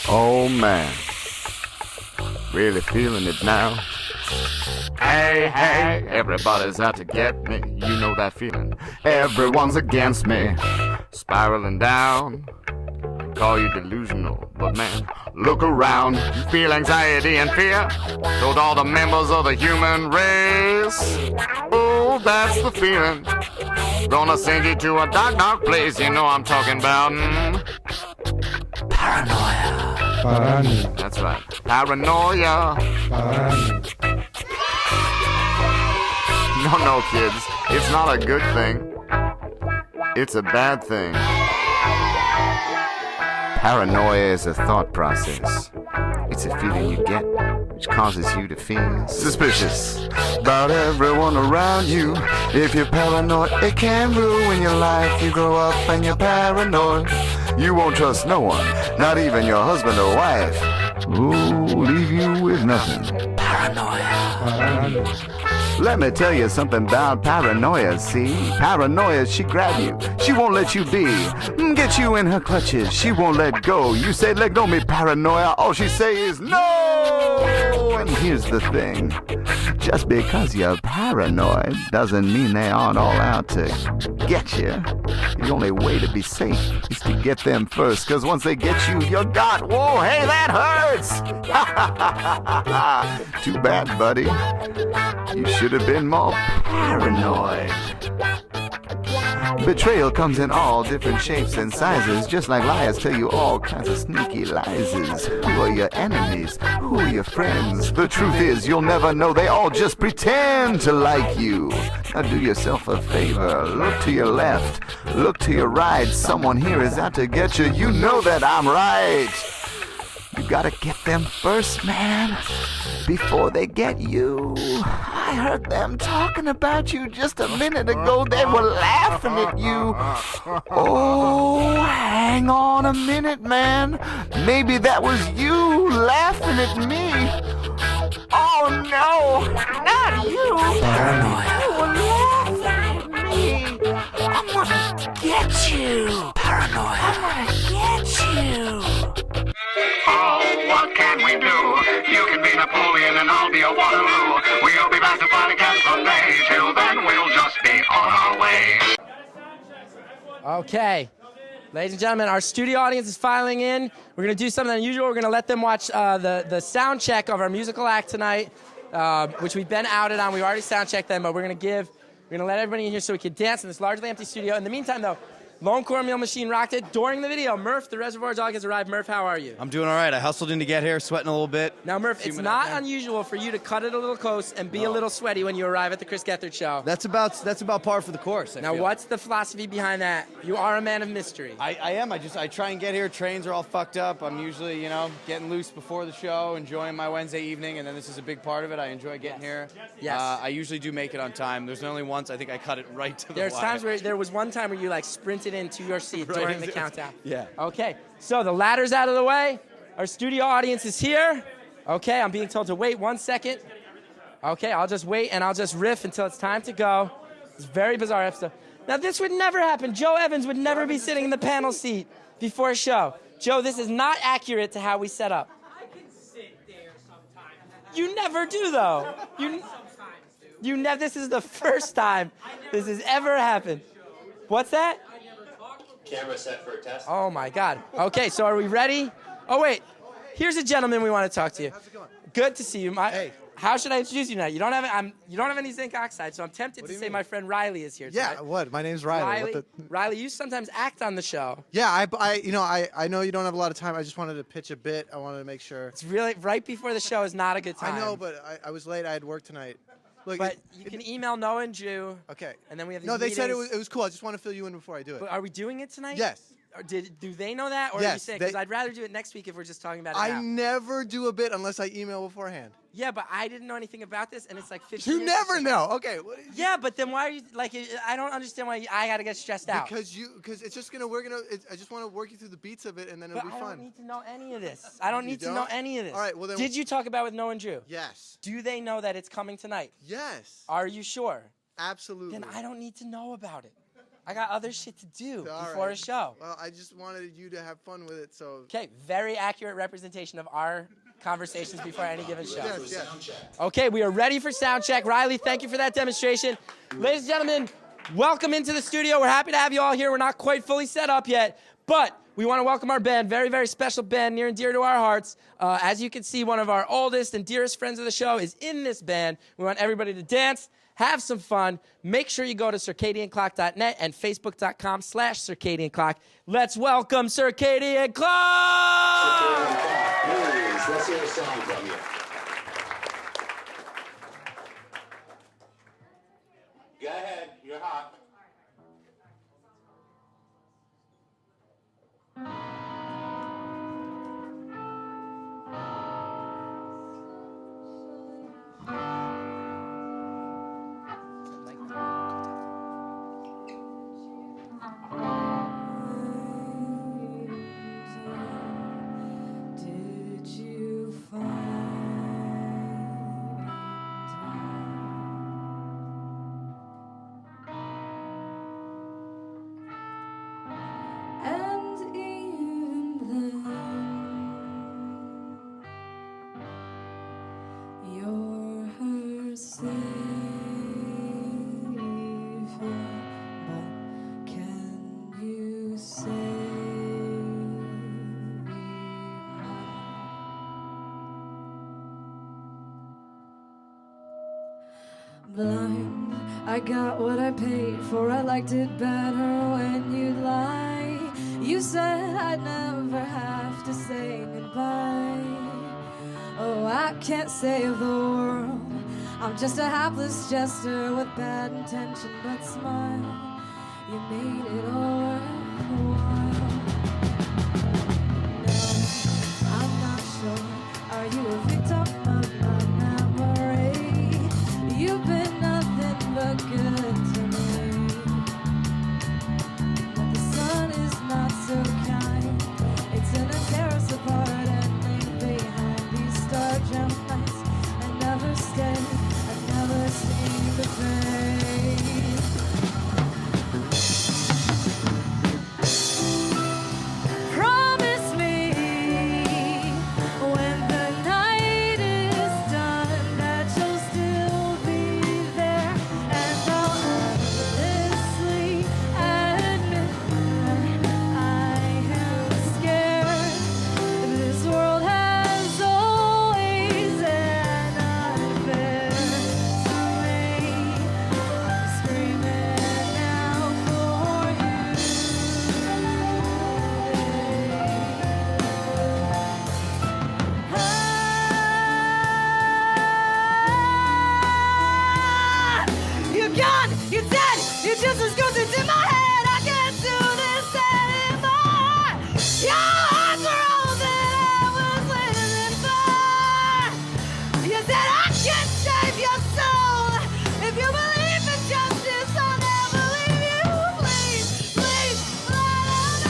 Oh man, really feeling it now. Hey, hey, everybody's out to get me. You know that feeling. Everyone's against me, spiraling down. Call you delusional, but man, look around. You feel anxiety and fear toward all the members of the human race. Oh, that's the feeling. Gonna send you to a dark, dark place. You know I'm talking about paranoia. That's right. Paranoia. No, kids. It's not a good thing. It's a bad thing. Paranoia is a thought process. It's a feeling you get which causes you to feel suspicious about everyone around you. If you're paranoid, it can ruin your life. You grow up and you're paranoid. You won't trust no one, not even your husband or wife. Ooh, leave you with nothing. Paranoia. Let me tell you something about paranoia, see? Paranoia, she grab you. She won't let you be. Get you in her clutches. She won't let go. You say, let go me, paranoia. All she say is no. And here's the thing. Just because you're paranoid doesn't mean they aren't all out to get you. The only way to be safe is to get them first. Because once they get you, you're got. Whoa, hey, that hurts. Too bad, buddy. You should have been more paranoid. Betrayal comes in all different shapes and sizes, just like liars tell you all kinds of sneaky lies. Who are your enemies? Who are your friends? The truth is, you'll never know. They all just pretend to like you. Now do yourself a favor. Look to your left. Look to your right. Someone here is out to get you. You know that I'm right. You gotta get them first, man, before they get you. I heard them talking about you just a minute ago. They were laughing at you. Oh, hang on a minute, man. Maybe that was you laughing at me. Oh, no, not you. Paranoia. You were laughing at me. I'm gonna get you. Paranoia. I'm gonna get you. Oh, what can we do? You can be Napoleon and I'll be a Waterloo. We'll be back to fight again someday. Till then, we'll just be on our way. Okay. Ladies and gentlemen, our studio audience is filing in. We're going to do something unusual. We're going to let them watch the sound check of our musical act tonight, which we've been outed on. We've already sound checked them, but we're going to let everybody in here so we can dance in this largely empty studio. In the meantime, though, Lone Cornmeal Machine rocked it during the video. Murph, the Reservoir Dog, has arrived. Murph, how are you? I'm doing all right. I hustled in to get here, sweating a little bit. Now, Murph, it's not unusual for you to cut it a little close and be a little sweaty when you arrive at the Chris Gethard show. That's about par for the course. Now, what's the philosophy behind that? You are a man of mystery. I am. I try and get here. Trains are all fucked up. I'm usually, getting loose before the show, enjoying my Wednesday evening, and then this is a big part of it. I enjoy getting here. Yes. I usually do make it on time. There's only once I think I cut it right to the There's wire. times where there was one time where you sprinted into your seat during the countdown. Yeah. Okay, so the ladder's out of the way. Our studio audience is here. Okay, I'm being told to wait 1 second. Okay, I'll just wait and I'll just riff until it's time to go. It's a very bizarre episode. Now, this would never happen. Joe Evans would never be sitting in the panel seat before a show. Joe, this is not accurate to how we set up. I can sit there sometimes. You never do, though. You never. This is the first time this has ever happened. What's that? Camera set for a test. Oh my God. Okay, so are we ready? Oh wait, here's a gentleman we want to talk to you. How's it going? Good to see you. Hey. How should I introduce you now? You don't have any zinc oxide, so I'm tempted to say my friend Riley is here tonight. Yeah, what? My name's Riley. Riley, you sometimes act on the show. Yeah, I know you don't have a lot of time. I just wanted to pitch a bit. I wanted to make sure. It's really right before the show is not a good time. I know, but I was late. I had work tonight. Look, but you can email Noah and Drew. Okay. And then we have these No, they said it meetings. was cool. I just want to fill you in before I do it. But are we doing it tonight? Yes. Or do they know that? Or Yes, are you saying? Because I'd rather do it next week if we're just talking about it I now. never do a bit unless I email beforehand. Yeah, but I didn't know anything about this, and it's like 15 You years never ago. know. Okay. Yeah, but then why are you I don't understand why I got to get stressed out. Because it's just gonna I just want to work you through the beats of it, and then But it'll be I fun. don't need to know any of this. I don't You need to don't? know any of this. All right. Well then. Did you talk about it with Noah and Drew? Yes. Do they know that it's coming tonight? Yes. Are you sure? Absolutely. Then I don't need to know about it. I got other shit to do All before right. a show. Well, I just wanted you to have fun with it, so. Okay, very accurate representation of our conversations before any given show. Yes, yes. Okay, we are ready for sound check. Riley, thank you for that demonstration. Ladies and gentlemen, welcome into the studio. We're happy to have you all here. We're not quite fully set up yet, but we want to welcome our band, very, very special band, near and dear to our hearts. As you can see, one of our oldest and dearest friends of the show is in this band. We want everybody to dance, have some fun. Make sure you go to circadianclock.net and facebook.com/Circadian Clock. Let's welcome Circadian Clock! Please, let's hear a song from you. Go ahead, you're hot. Did you find and even then you're her savior, but can you save blind? I got what I paid for. I liked it better when you'd lie. You said I'd never have to say goodbye. Oh, I can't save the world. I'm just a hapless jester with bad intention, but smile. You made it all worthwhile. No, I'm not top of my memory. You've been nothing but good to me. But the sun is not so kind. It's gonna tear us apart and leave behind these star-jammed nights. I never stayed, I never seen the fade. Promise me when the night is done that you'll still be there, and I'll honestly admit I am scared. This world has always an unfair to me. I'm screaming out for you. You're gone, you're dead, you're just as good as in my head. I can't do this anymore. Your arms are all that I was living for. You said I can save your soul. If you believe in justice, I'll never leave you. Please, please, let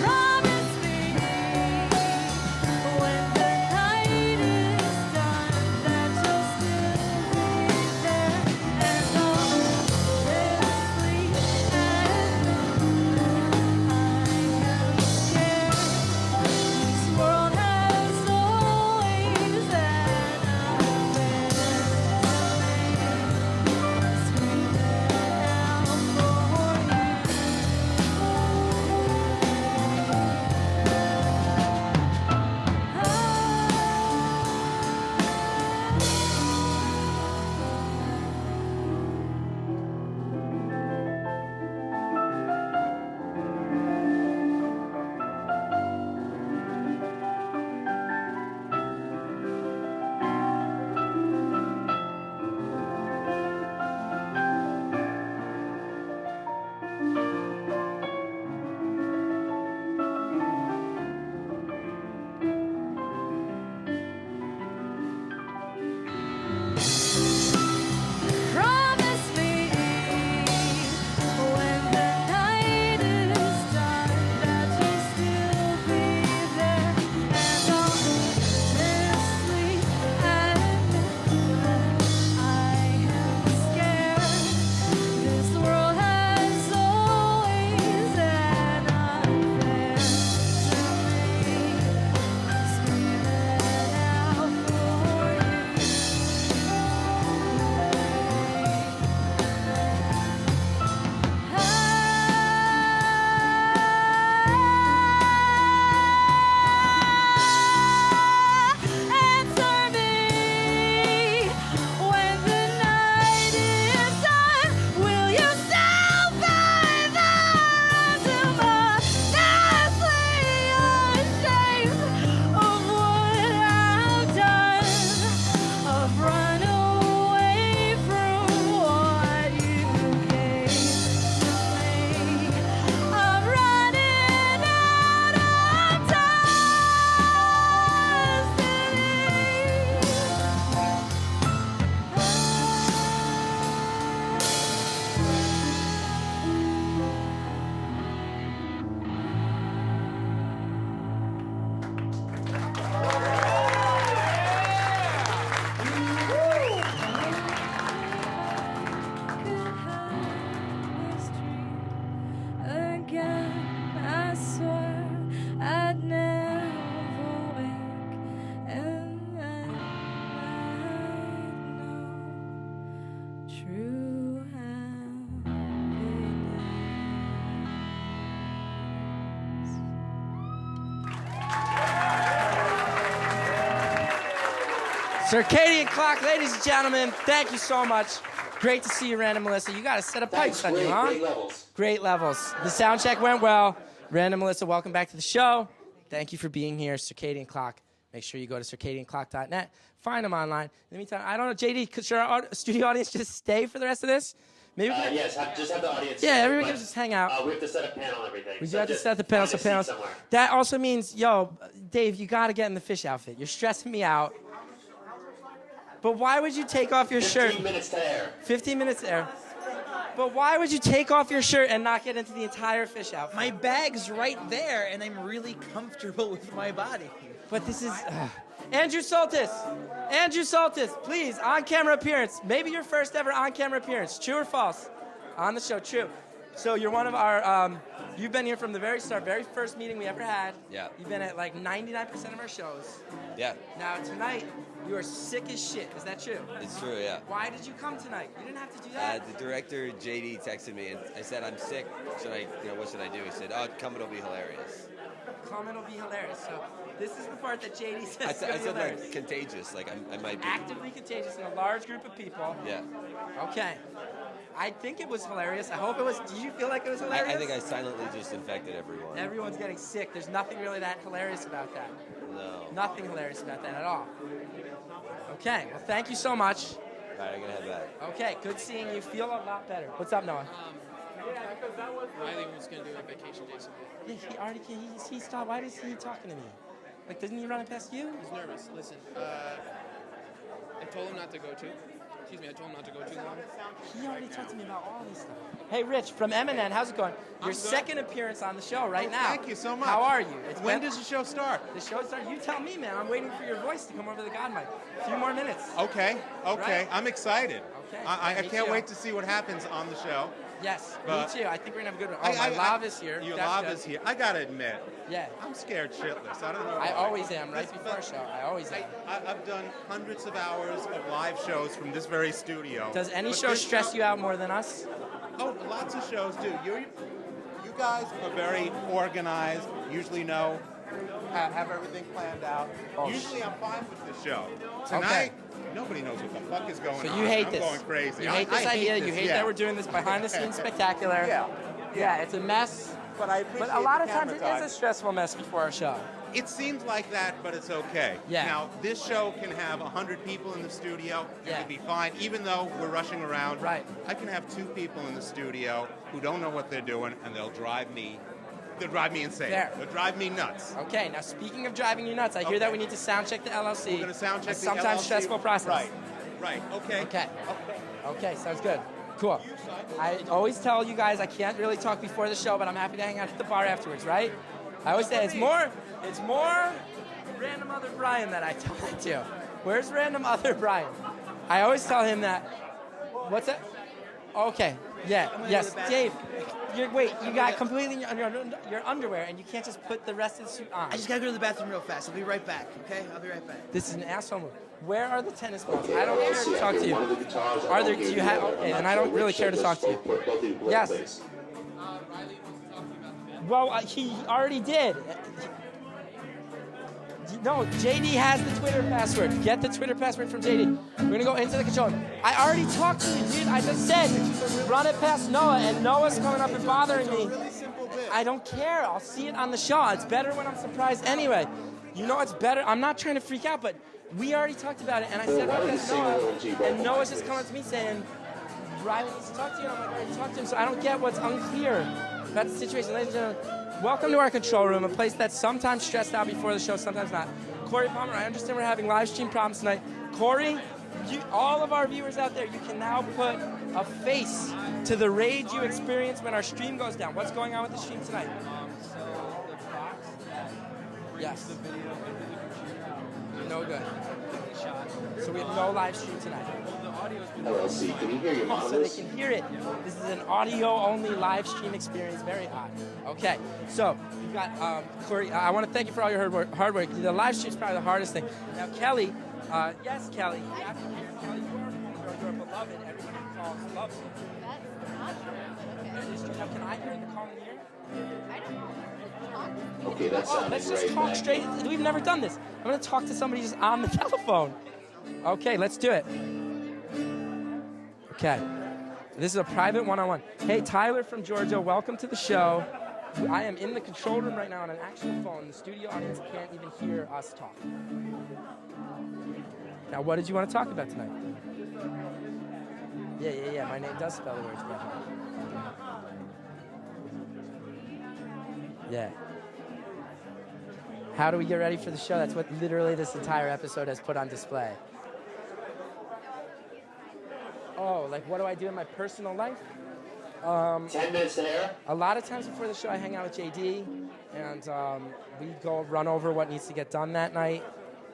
promise me when the night is done that you'll still be there, and I'll honestly admit I am scared. This world has always an unfair to me. Screaming out promise me when the night is done that you'll still be there, and I'll honestly admit I am scared. This world has always an unfair to me. I'm screaming out for you. Answer me when the night is done. Will you still be there to my ghastly ashamed of what I've done? I've run away from what you gave to me. I'm running out of again, I swear I'd never wake, and then I'd know true Circadian Clock, ladies and gentlemen, thank you so much. Great to see you, Random Melissa. You got a set of pipes on you, huh? Great levels. Great levels. The sound check went well. Random Melissa, welcome back to the show. Thank you for being here, Circadian Clock. Make sure you go to circadianclock.net. Find them online. In the meantime, I don't know, JD, could your studio audience just stay for the rest of this? Maybe we can, Yes, just have the audience. yeah, stay, everyone but, can just hang out. We have to set a panel and everything. We do so have to just set the panels. find So a seat panels. somewhere. That also means, yo, Dave, you got to get in the fish outfit. You're stressing me out. But why would you take off your shirt? 15 minutes to air. 15 minutes there. But why would you take off your shirt and not get into the entire fish outfit? My bag's right there, and I'm really comfortable with my body. But this is... Andrew Soltis. Andrew Soltis, please, on-camera appearance. Maybe your first ever on-camera appearance. True or false? On the show, true. So you're one of our... you've been here from the very start, very first meeting we ever had. Yeah. You've been at like 99% of our shows. Yeah. Now, tonight, you are sick as shit. Is that true? It's true, yeah. Why did you come tonight? You didn't have to do that. The director, JD, texted me, and I said, I'm sick. What should I do? He said, oh, come, it'll be hilarious. Come, it'll be hilarious. So this is the part that JD says I is said hilarious. like contagious, like I might be. Actively contagious in a large group of people. Yeah. Okay. I think it was hilarious. I hope it was. Did you feel like it was hilarious? I think I silently just infected everyone. Everyone's getting sick. There's nothing really that hilarious about that. No. Nothing hilarious about that at all. Okay. Well, thank you so much. All right, I'm gonna head back. Okay. Good seeing you. Feel a lot better. What's up, Noah? Riley was going to do a vacation day someday. Yeah, he already came. He stopped. Why is he talking to me? Like, doesn't he run it past you? He's nervous. Listen, I told him not to go too. Excuse me, I told him not to go too long. He already talked to me about all this stuff. Hey, Rich, from MNN, how's it going? Your second appearance on the show right now. Thank you so much. How are you? When does the show start? The show starts. You tell me, man. I'm waiting for your voice to come over the God mic. A few more minutes. Okay. Right? I'm excited. Okay. I Me can't too. wait to see what happens on the show. Yes, But me too. I think we're going to have a good one. Oh, my lava's here. Your That's lava's good. here. I gotta admit. Yeah. I'm scared shitless. I don't know. I why. always am, right before a show. I always am. I've done hundreds of hours of live shows from this very studio. Does any But show this stress you out more than us? Oh, lots of shows do. You guys are very organized. Usually know, have everything planned out. Oh, Usually I'm fine with this show. Tonight, nobody knows what the fuck is going on. So you hate I'm this. going crazy. You hate this I idea. hate You this, hate yeah. that we're doing this behind the scenes spectacular. Yeah, it's a mess. But I appreciate But a lot the of times it camera is time. a stressful mess before our show. It seems like that, but it's okay. Yeah. Now, this show can have 100 people in the studio. It Yeah. can be fine, even though we're rushing around. Right. I can have 2 people in the studio who don't know what they're doing, and they'll drive me insane. Fair. They'll drive me nuts. Okay, now speaking of driving you nuts, I hear that we need to sound check the LLC. We're going to sound check a the sometimes LLC. stressful process. Right. Okay. Okay, sounds good. Cool. I always tell you guys I can't really talk before the show, but I'm happy to hang out at the bar afterwards, right? I always say it's more random other Brian that I tell that to. Where's random other Brian? I always tell him that. What's that? Okay. Yeah. Yes. Dave. You got completely your underwear, and you can't just put the rest of the suit on. I just gotta go to the bathroom real fast. I'll be right back, okay? I'll be right back. This is an asshole move. Where are the tennis balls? I don't care to talk to you. Are there? Do you have? Okay, and I don't really care to talk to you. Yes. Well, he already did. No, JD has the Twitter password. Get the Twitter password from JD. We're gonna go into the control room. I already talked to you, dude. I just said, run it past Noah, and Noah's coming up and bothering me. I don't care. I'll see it on the show. It's better when I'm surprised anyway. You know it's better. I'm not trying to freak out, but we already talked about it, and I said, run it past Noah, and Noah's just coming up to me saying, Riley needs to talk to you, and I'm like, I already talked to him, so I don't get what's unclear about the situation. Ladies and gentlemen, welcome to our control room, a place that's sometimes stressed out before the show, sometimes not. Corey Palmer, I understand we're having live stream problems tonight. Corey, all of our viewers out there, you can now put a face to the rage you experience when our stream goes down. What's going on with the stream tonight? Yes. No good. So we have no live stream tonight. LLC, can you hear your Oh, so they monitors? can hear it. This is an audio-only live stream experience. Very odd. Okay, so we've got Corey. I want to thank you for all your hard work. The live stream is probably the hardest thing. Now, Kelly. Yes, Kelly. Kelly, you're beloved. Everybody who calls loves you. That's not true. Now, can I hear the call in here? I don't know. Okay, that's sounding Let's just right talk back. straight. We've never done this. I'm going to talk to somebody just on the telephone. Okay, let's do it. Okay. This is a private one-on-one. Hey, Tyler from Georgia, welcome to the show. I am in the control room right now on an actual phone. The studio audience can't even hear us talk. Now, what did you want to talk about tonight? Yeah. My name does spell the words Gethard. Yeah. How do we get ready for the show? That's what literally this entire episode has put on display. Oh, like what do I do in my personal life? 10 minutes there. A lot of times before the show, I hang out with JD, and we go run over what needs to get done that night.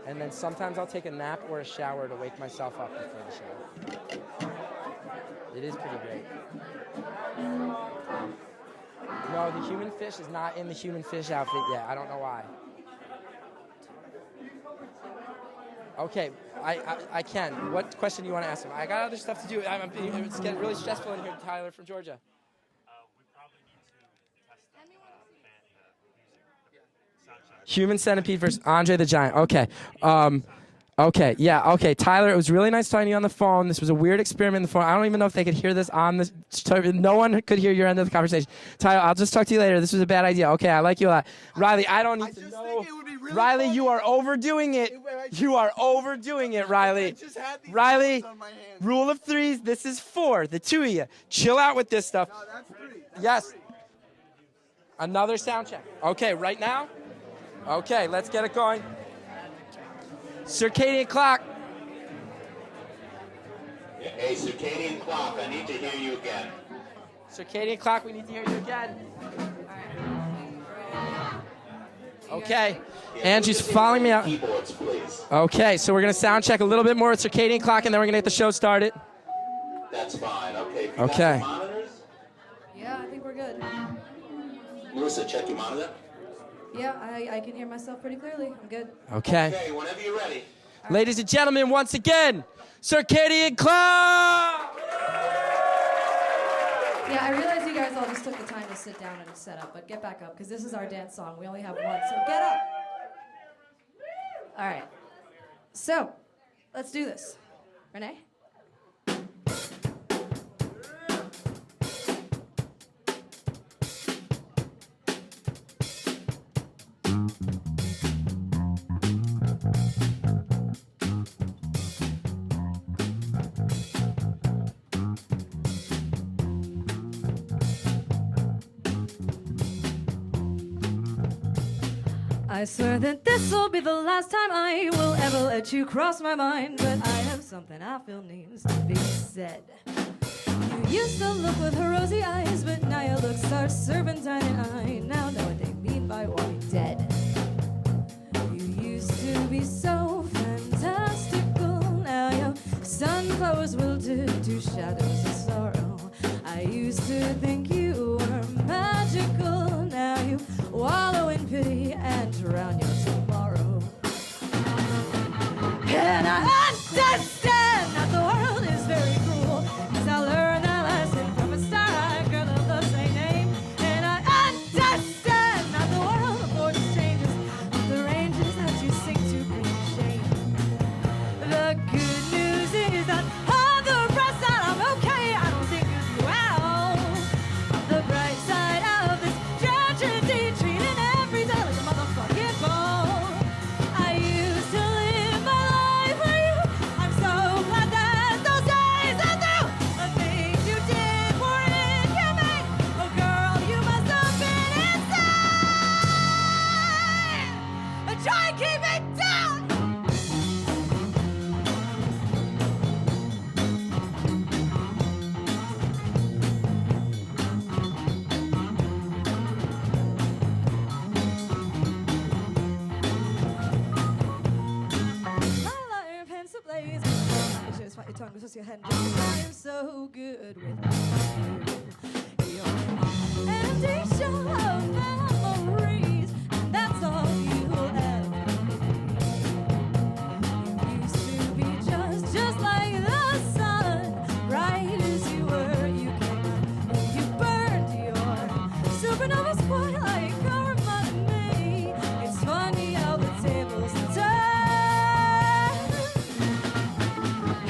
And then sometimes I'll take a nap or a shower to wake myself up before the show. It is pretty great. No, the human fish is not in the human fish outfit yet. I don't know why. Okay, I can. What question do you want to ask him? I got other stuff to do. It's getting really stressful in here, Tyler from Georgia. Human Centipede versus Andre the Giant. Okay. Okay. Tyler, it was really nice talking to you on the phone. This was a weird experiment on the phone. I don't even know if they could hear this on the... No one could hear your end of the conversation. Tyler, I'll just talk to you later. This was a bad idea. Okay, I like you a lot. Riley, I don't need to know... Riley, you are overdoing it. You are overdoing it, Riley. Riley, rule of threes. This is 4. The 2 of you. Chill out with this stuff. No, that's 3. Yes. Another sound check. Okay, right now? Okay, let's get it going. Circadian Clock. Hey, Circadian Clock, I need to hear you again. Circadian Clock, we need to hear you again. Okay, Angie's following me out. Keyboards, please. Okay, so we're going to sound check a little bit more with Circadian Clock, and then we're going to get the show started. That's fine, okay. You Okay. got the monitors? Yeah, I think we're good. Melissa, check your monitor. Yeah, I can hear myself pretty clearly. I'm good. Okay. Okay, whenever you're ready. Ladies and gentlemen, once again, Circadian Clock! Yeah, I realize you guys all just took the time to sit down and set up, but get back up, because this is our dance song. We only have one, so get up. All right. So, let's do this. Renee? I swear that this will be the last time I will ever let you cross my mind, but I have something I feel needs to be said. You used to look with her rosy eyes, but now your looks are serpentine, and I now know what they mean by walking dead. You used to be so fantastical, now your sunflowers wilted to shadows of sorrow. I used to think you were magical, now you wallow in pity and drown your tomorrow. And I understand that the world is very cruel, 'cause I learned that lesson from a starlight girl of the same name. And I understand that the world affords changes, the ranges that you sing to bring shame. The good news is that on the bright side I'm okay, I don't think of you at all. The bright side of this tragedy, treating every day like a motherfucking ball. I used to live my life for you. I'm so glad that those days are through. The things you did were inhumane. Oh girl, you must have been insane. Try and keep it down. My life hands ablaze. You just fight your tongue, twist your head, and just I'm so good with you. You're an empty shell of memories, and that's all you'll ever be. You used to be just like the sun, bright as you were. You came and you burned your supernova spotlight, karma to me. It's funny how the tables turn.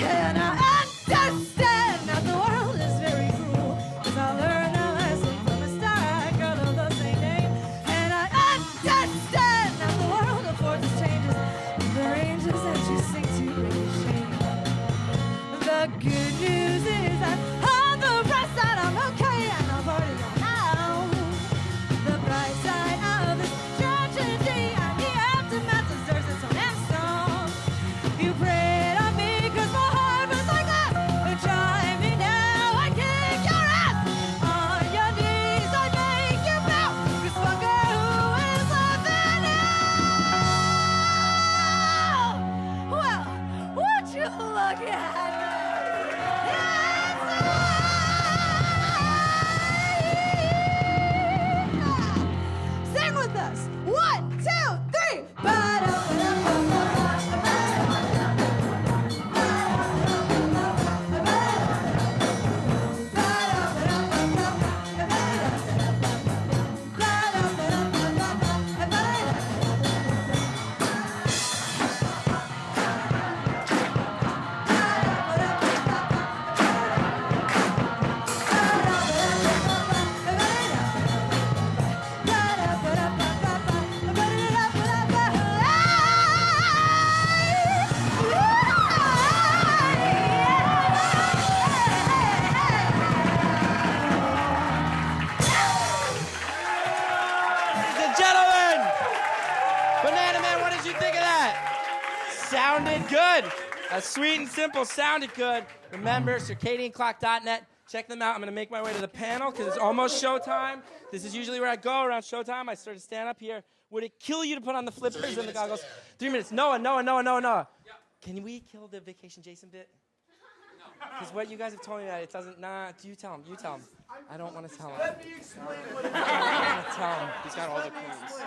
And I understand that the world is very cruel, 'cause I learned that lesson from a starlight girl of the same name. And I understand that the world affords changes, the ranges that you sing to bring shame. The good news is that you think of that? Sounded good. Sweet and simple, sounded good. Remember, circadianclock.net. Check them out. I'm going to make my way to the panel because it's almost showtime. This is usually where I go around showtime. I sort of stand up here. Would it kill you to put on the flippers and the goggles? 3 minutes. Noah. Can we kill the Vacation Jason bit? Because what you guys have told me that it doesn't. Nah, you tell him. I don't want to tell him. Let me explain what it is. I don't want to tell him. He's got all the clues.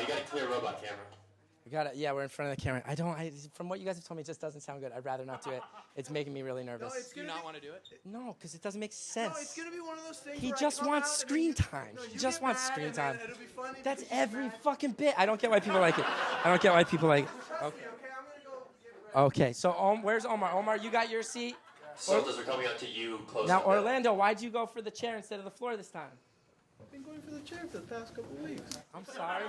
You got a clear robot camera. We got it. Yeah, we're in front of the camera. From what you guys have told me, it just doesn't sound good. I'd rather not do it. It's making me really nervous. Do you not want to do it? No, because it doesn't make sense. No, it's gonna be one of those things. He where I just come wants out and screen you- time. No, He you just get wants mad, screen and then time. it'll be funny, That's but you get every mad. fucking bit. I don't get why people like it. I don't get why people like it. Okay, so where's Omar? Omar, you got your seat? Soldiers are coming out to you close. Now, Orlando, why'd you go for the chair instead of the floor this time? I've been going for the chair for the past couple of weeks. I'm sorry.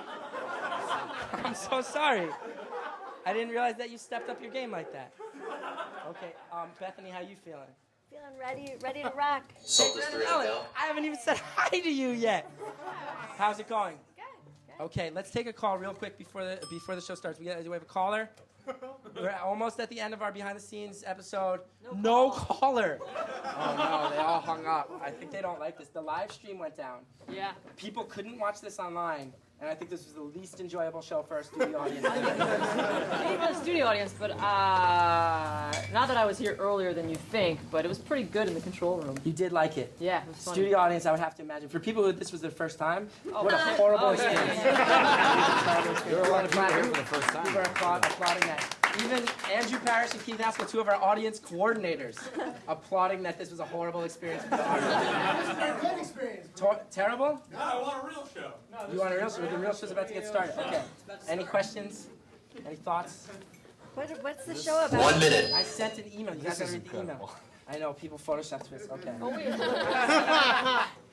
I'm so sorry. I didn't realize that you stepped up your game like that. Okay, Bethany, how you feeling? Feeling ready to rock. Soldiers 3 on Dell. I haven't even said hi to you yet. How's it going? Good. Okay, let's take a call real quick before the show starts. Do we have a caller? We're almost at the end of our behind-the-scenes episode. No caller. Oh, no, they all hung up. I think they don't like this. The live stream went down. Yeah. People couldn't watch this online, and I think this was the least enjoyable show for our studio audience. Maybe for the studio audience, but not that I was here earlier than you think, but it was pretty good in the control room. You did like it? Yeah, it was funny. Studio audience, I would have to imagine. For people who this was their first time, what a horrible experience. There are a lot of people here for the first time. People are applauding that. Even Andrew Parrish and Keith Haskell, two of our audience coordinators, applauding that this was a horrible experience for the audience. Good experience. Terrible? No, I want a real show. You want a real show? The real show's about to get started. Okay. Any questions? Any thoughts? What's the show about? 1 minute. I sent an email. You guys gotta read the email. I know, people photoshopped this. Okay.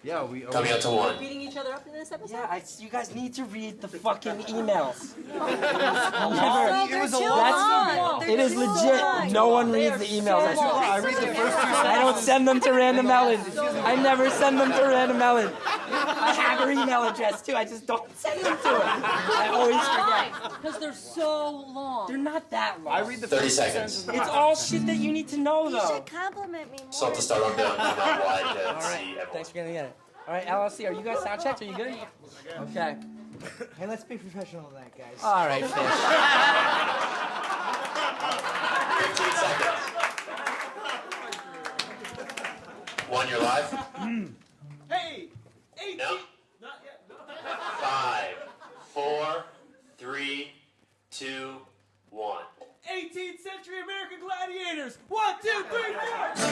Yeah, we Coming out to 1. Beating each other up in this episode? Yeah, you guys need to read the fucking emails. It was a long. It is legit. No one reads the emails. I read the first two. I don't send them to Random Ellen. I never send them to Random Ellen. I have her email address too. I just don't send them to her. I always forget. Because they're so long. They're not that long. I read the 30 first seconds. It's all shit that you need to know, You though. should compliment me more. Salt to start on down. Wide All to right. see everyone. Thanks for getting it. All right, LLC, are you guys sound checked? Are you good? Okay. Hey, let's be professional tonight, guys. All right, Fish. 15 seconds. 1, you're live. Hey! 18! No. Not yet. 5, 4, 3, 2, 1. 18th century American gladiators! 1, 2, 3, 4!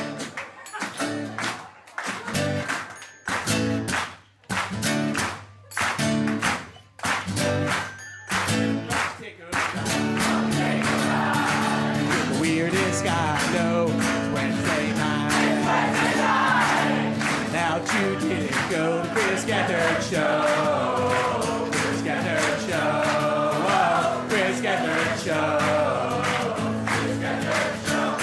Weirdest guy knows Wednesday night. Now you didn't go to Chris Gethard show. Chris Gethard show. Oh, Chris Gethard show. Chris Gethard show.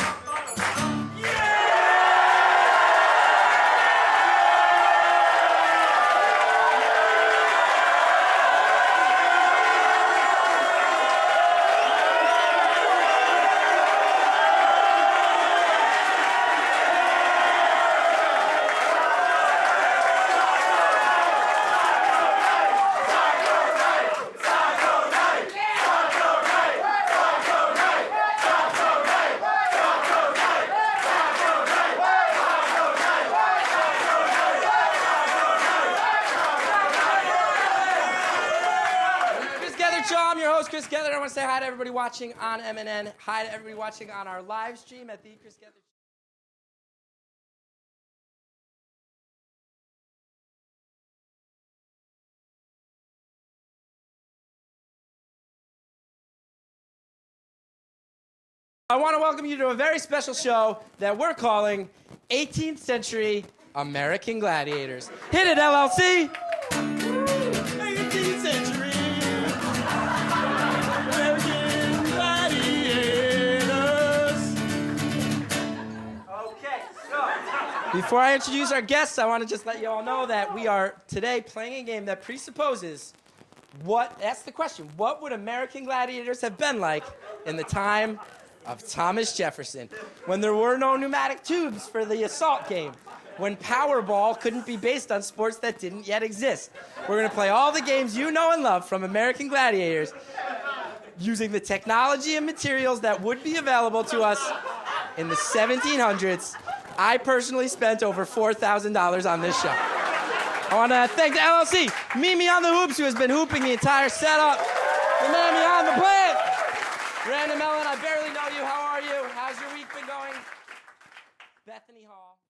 Chris Gethard. I want to say hi to everybody watching on MNN. Hi to everybody watching on our live stream at the Chris Gethard. I want to welcome you to a very special show that we're calling 18th Century American Gladiators. Hit it, LLC! 18th century American gladiators. Okay, so before I introduce our guests, I want to just let you all know that we are today playing a game that presupposes That's the question. What would American gladiators have been like in the time of Thomas Jefferson, when there were no pneumatic tubes for the assault game, when Powerball couldn't be based on sports that didn't yet exist? We're going to play all the games you know and love from American gladiators using the technology and materials that would be available to us in the 1700s. I personally spent over $4,000 on this show. I want to thank the LLC, Mimi on the Hoops, who has been hooping the entire setup, the man behind the plant, Random Ellen, I barely know you. How are you? How's your week been going? Bethany Hall.